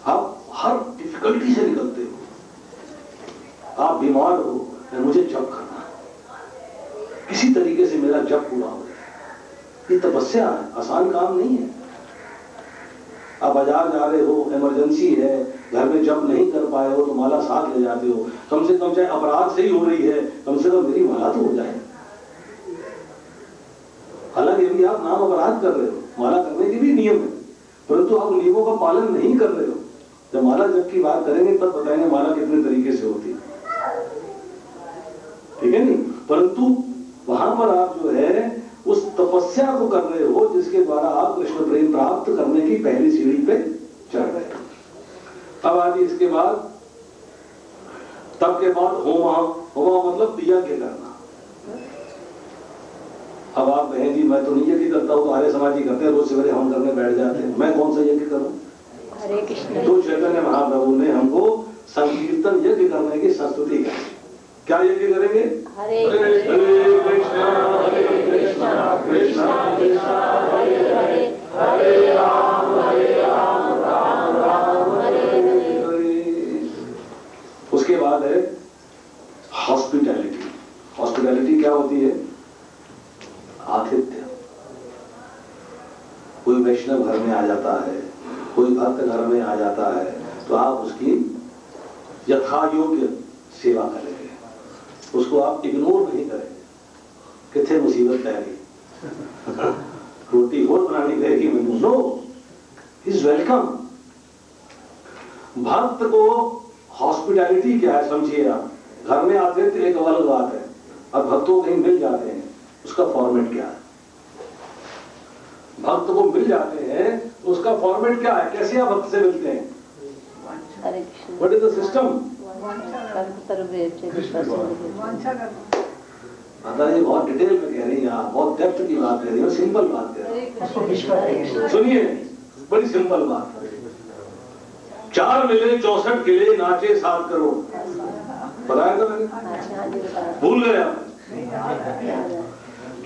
आप हर डिफिकल्टी से निकलते हो। आप बीमार हो, मुझे जप करना, किसी तरीके से मेरा जप पूरा हो, ये तपस्या है, आसान काम नहीं है। आप बाजार जा रहे हो, इमरजेंसी है, घर में जप नहीं कर पाए हो तो माला साथ ले जाते हो। कम से कम चाहे अपराध से ही हो रही है, कम से कम मेरी माला तो हो जाए। हालांकि अभी आप नाम अपराध कर रहे हो, माला करने के भी नियम है, परंतु आप नियमों का पालन नहीं कर रहे हो। जब माला जप की बात करेंगे तब बताएंगे माला कितने तरीके से होती है, ठीक है नहीं? परंतु वहां पर आप जो है उस तपस्या को कर रहे हो जिसके द्वारा आप कृष्ण प्रेम प्राप्त करने की पहली सीढ़ी पे चढ़ रहे हो। अब आगे इसके बाद, तब के बाद होमा। होमा मतलब यज्ञ करना। अब आप कहें जी मैं तो नहीं यज्ञ करता हूं, तो आर्य समाज ही करते हैं, रोज सवेरे हम करने बैठ जाते हैं, मैं कौन सा यज्ञ करूं? हरे कृष्ण। तो चैतन्य महाप्रभु ने हमको संकीर्तन यज्ञ करने की संस्तुति की। क्या यज्ञ करेंगे? हरे कृष्णा कृष्णा कृष्णा हरे हरे, हरे राम राम राम हरे हरे। उसके बाद है हॉस्पिटैलिटी। हॉस्पिटैलिटी क्या होती है? आतिथ्य। कोई वैष्णव घर में आ जाता है, कोई भक्त घर में आ जाता है, तो आप उसकी यथा योग्य सेवा करेंगे, उसको आप इग्नोर नहीं करेंगे। कितने मुसीबत पहली रोटी और बनानी रहेगी, मैं नो, इज वेलकम। भक्त को हॉस्पिटैलिटी क्या है समझिए आप। घर में आते थे एक अलग बात है, अब भक्तों कहीं मिल जाते हैं, उसका फॉर्मेट क्या है? भक्त को मिल जाते हैं तो उसका फॉर्मेट क्या है? कैसे आप भक्त से मिलते हैं? What is the system? माता जी बहुत डिटेल में कह रही हैं, आप बहुत डेप्थ की बात कह रही हैं, सिंपल बात कह रही हैं। सुनिए, बड़ी सिंपल बात। 4 मिले 64 किले, नाचे 7 करोड़। बताया था मैंने? भूल गए आप?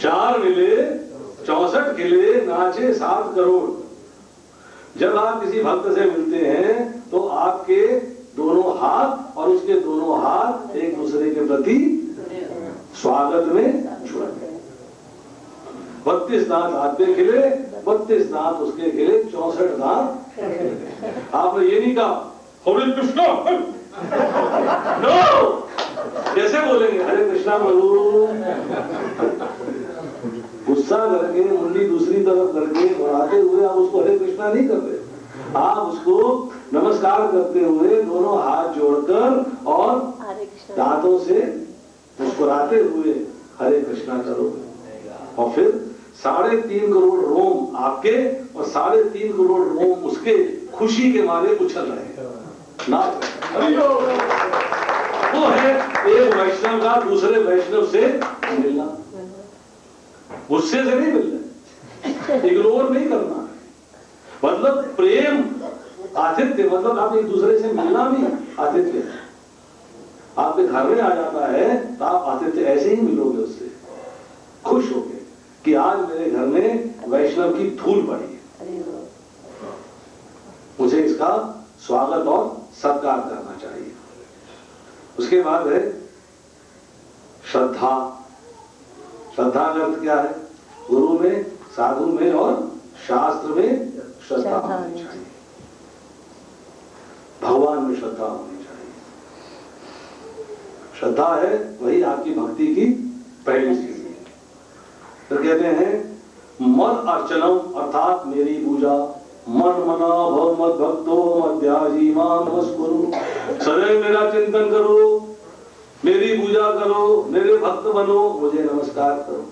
4 मिले 64 किले, नाचे 7 करोड़। जब आप किसी भक्त से मिलते हैं तो आपके दोनों हाथ और उसके दोनों हाथ एक दूसरे के प्रति स्वागत में जुड़ते हैं। 32 दांत हाथ पे खिले, 32 दांत उसके खिले, 64 दांत। आपने ये नहीं कहा हरे कृष्णा, नो, कैसे बोलेंगे हरे कृष्णा बोलो? गुस्सा करके, मुंडी दूसरी तरफ करके बढ़ाते हुए आप उसको हरे कृष्णा नहीं करते। आप उसको नमस्कार करते हुए दोनों हाथ जोड़कर और दांतों से मुस्कुराते हुए हरे कृष्णा करो। और फिर 3.5 करोड़ रोम आपके और 3.5 करोड़ रोम उसके खुशी के मारे उछल रहे हैं। वो है एक वैष्णव का दूसरे वैष्णव से मिलना। गुस्से से नहीं मिलना, इग्नोर नहीं करना, मतलब प्रेम आतिथ्य, मतलब आप एक दूसरे से मिलना भी आतिथ्य। आपके घर में आ जाता है तो आप आतिथ्य ऐसे ही मिलोगे उससे, खुश होगे कि आज मेरे घर में वैष्णव की धूल पड़ी है, मुझे इसका स्वागत और सत्कार करना चाहिए। उसके बाद है श्रद्धा। श्रद्धा का अर्थ क्या है? गुरु में, साधु में और शास्त्र में श्रद्धा होनी चाहिए, भगवान में श्रद्धा होनी चाहिए। श्रद्धा है वही आपकी भक्ति की पहली सीढ़ी है। तो कहते हैं मद अर्चनम, अर्थात मेरी पूजा। मन मना भव मद भक्तो मध्याजी मां नमस्कुरु। सदैव मेरा चिंतन करो, मेरी पूजा करो, मेरे भक्त बनो, मुझे नमस्कार करो।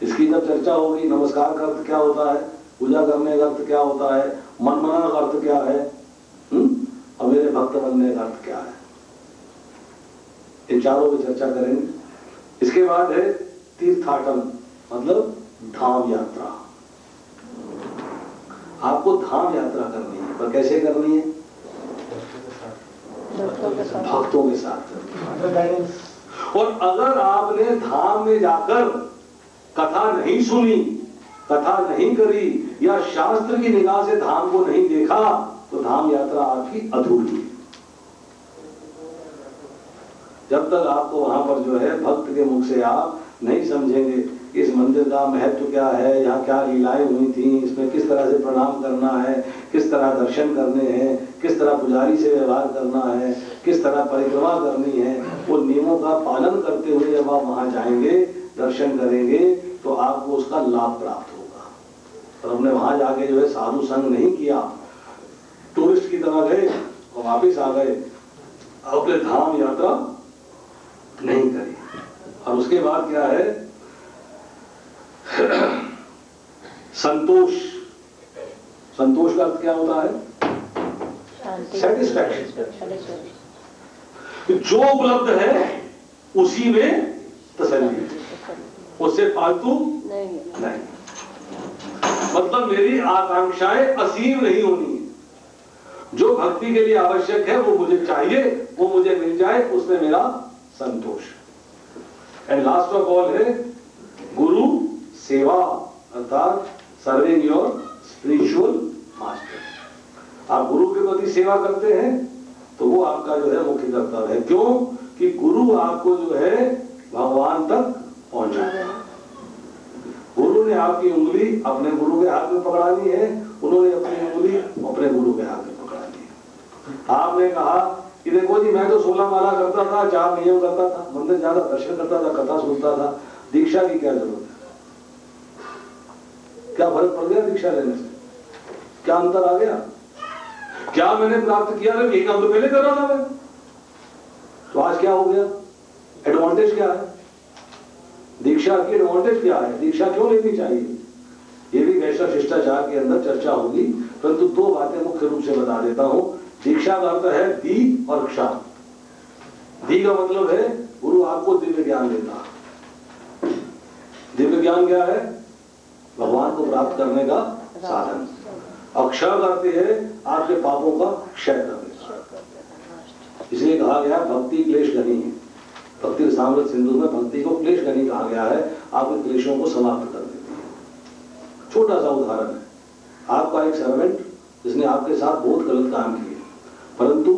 इसकी जब चर्चा होगी, नमस्कार का अर्थ क्या होता है? पूजा करने का अर्थ क्या होता है, मन मनाने का अर्थ क्या है, और मेरे भक्त बनने का अर्थ क्या है, इन चारों की चर्चा करेंगे। इसके बाद है तीर्थाटन, मतलब धाम यात्रा। आपको धाम यात्रा करनी है, पर कैसे करनी है? भक्तों के साथ। और अगर आपने धाम में जाकर कथा नहीं सुनी, कथा नहीं करी, या शास्त्र की निगाह से धाम को नहीं देखा, तो धाम यात्रा आपकी अधूरी है। जब तक आपको वहां पर जो है भक्त के मुख से आप नहीं समझेंगे इस मंदिर का महत्व क्या है, यहाँ क्या लीलाएं हुई थी, इसमें किस तरह से प्रणाम करना है, किस तरह दर्शन करने हैं, किस तरह पुजारी से व्यवहार करना है, किस तरह परिक्रमा करनी है, वो नियमों का पालन करते हुए जब आप वहां जाएंगे, दर्शन करेंगे, तो आपको उसका लाभ प्राप्त होगा। और हमने वहां जाके जो है साधु संग नहीं किया, टूरिस्ट की तरह गए और वापिस आ गए, अपने धाम यात्रा नहीं करी। और उसके बाद क्या है, संतोष। संतोष का अर्थ क्या होता है? सेटिस्फैक्शन। जो उपलब्ध है उसी में तसल्ली, उससे फालतू नहीं। मतलब मेरी आकांक्षाएं असीम नहीं होनी है, जो भक्ति के लिए आवश्यक है वो मुझे चाहिए, वो मुझे मिल जाए, उसमें मेरा संतोष। एंड लास्ट ऑफ ऑल है गुरु सेवा, अर्थात सर्विंग योर स्पिरिचुअल मास्टर। आप गुरु के प्रति सेवा करते हैं तो वो आपका जो है मुख्य कर्तव्य है। क्यों? कि गुरु आपको जो है भगवान तक पहुंचाए। गुरु ने आपकी उंगली अपने गुरु के हाथ में पकड़ानी है, उन्होंने अपनी उंगली अपने गुरु के हाथ में पकड़ानी है। आपने कहा कि देखो जी मैं तो 16 माला करता था, 4 नियम करता था, मंदिर जाता, दर्शन करता था, कथा सुनता था, दीक्षा की क्या जरूरत है? क्या फर्क पड़ गया दीक्षा लेने से? क्या अंतर आ गया? क्या मैंने प्राप्त किया? यही काम तो पहले कर रहा था मैं, तो आज क्या हो गया? एडवांटेज क्या है? दीक्षा की एडवांटेज क्या है? दीक्षा क्यों लेनी चाहिए? ये भी वैष्णव शिष्टाचार के अंदर चर्चा होगी, परंतु 2 बातें मुख्य रूप से बता देता हूं। दीक्षा का अर्थ है दी और क्षा। दी का मतलब है गुरु आपको दिव्य ज्ञान देता। दिव्य ज्ञान क्या है? भगवान को प्राप्त करने का साधन। अक्षय करते हैं आपके पापों का क्षय कर देता। इसलिए कहा गया भक्ति क्लेश घनी है। भक्ति सामृत सिंधु में भक्ति को क्लेश घनी कहा गया है, आपके क्लेशों को समाप्त कर देती है। छोटा सा उदाहरण है, आपका एक सर्वेंट जिसने आपके साथ बहुत गलत काम किए, परंतु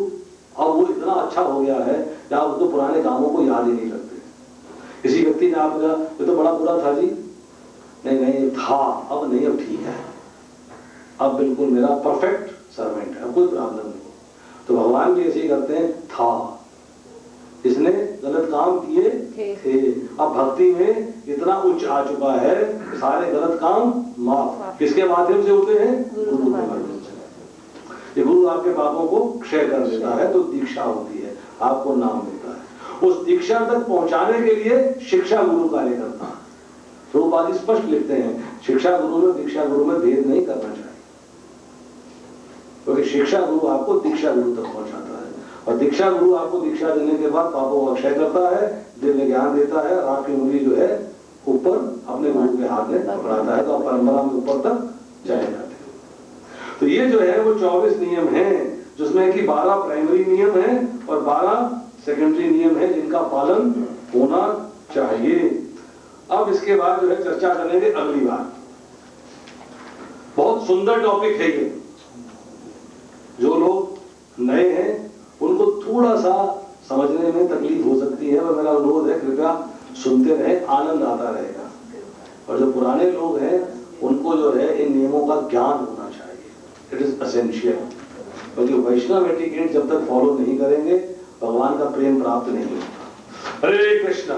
अब वो इतना अच्छा हो गया है कि आप उसको पुराने कामों को याद ही नहीं करते। किसी व्यक्ति ने आपको कहा ये तो बड़ा बुरा था जी, नहीं था, अब नहीं, अब ठीक है, अब बिल्कुल मेरा परफेक्ट सर्वेंट है, अब कोई प्रॉब्लम नहीं। तो भगवान भी ऐसे ही करते हैं, था, इसने गलत काम किए थे, अब भक्ति में इतना उच्च आ चुका है, सारे गलत काम माफ। किसके माध्यम से होते हैं? गुरु के माध्यम से। ये गुरु आपके पापों को क्षय कर देता है, तो दीक्षा होती है, आपको नाम देता है। उस दीक्षा तक पहुंचाने के लिए शिक्षा गुरु कार्य करता है। प्रभुपाद स्पष्ट लिखते हैं, शिक्षा गुरु में दीक्षा गुरु में भेद नहीं करना चाहिए, क्योंकि शिक्षा गुरु आपको दीक्षा गुरु तक पहुंचाता है, और दीक्षा गुरु आपको दीक्षा देने के बाद पापों का क्षय करता है, दिव्य ज्ञान देता है, और आपकी उंगली जो है ऊपर अपने गुरु के हाथ में पकड़ाता है, तो आप परंपरा में ऊपर तक चले जाते हैं। तो ये जो है वो 24 नियम हैं, जिसमें कि 12 प्राइमरी नियम है और 12 सेकेंडरी नियम है, जिनका पालन होना चाहिए। अब इसके बाद जो है चर्चा करेंगे अगली बार। बहुत सुंदर टॉपिक है ये, जो लोग नए हैं उनको थोड़ा सा समझने में तकलीफ हो सकती है, और मेरा अनुरोध है कृपया सुनते रहे, आनंद आता रहेगा। और जो पुराने लोग हैं उनको जो है इन नियमों का ज्ञान होना चाहिए, इट इज एसेंशियल। क्योंकि वैष्णव एटिकेट जब तक फॉलो नहीं करेंगे भगवान का प्रेम प्राप्त नहीं होता। हरे कृष्णा।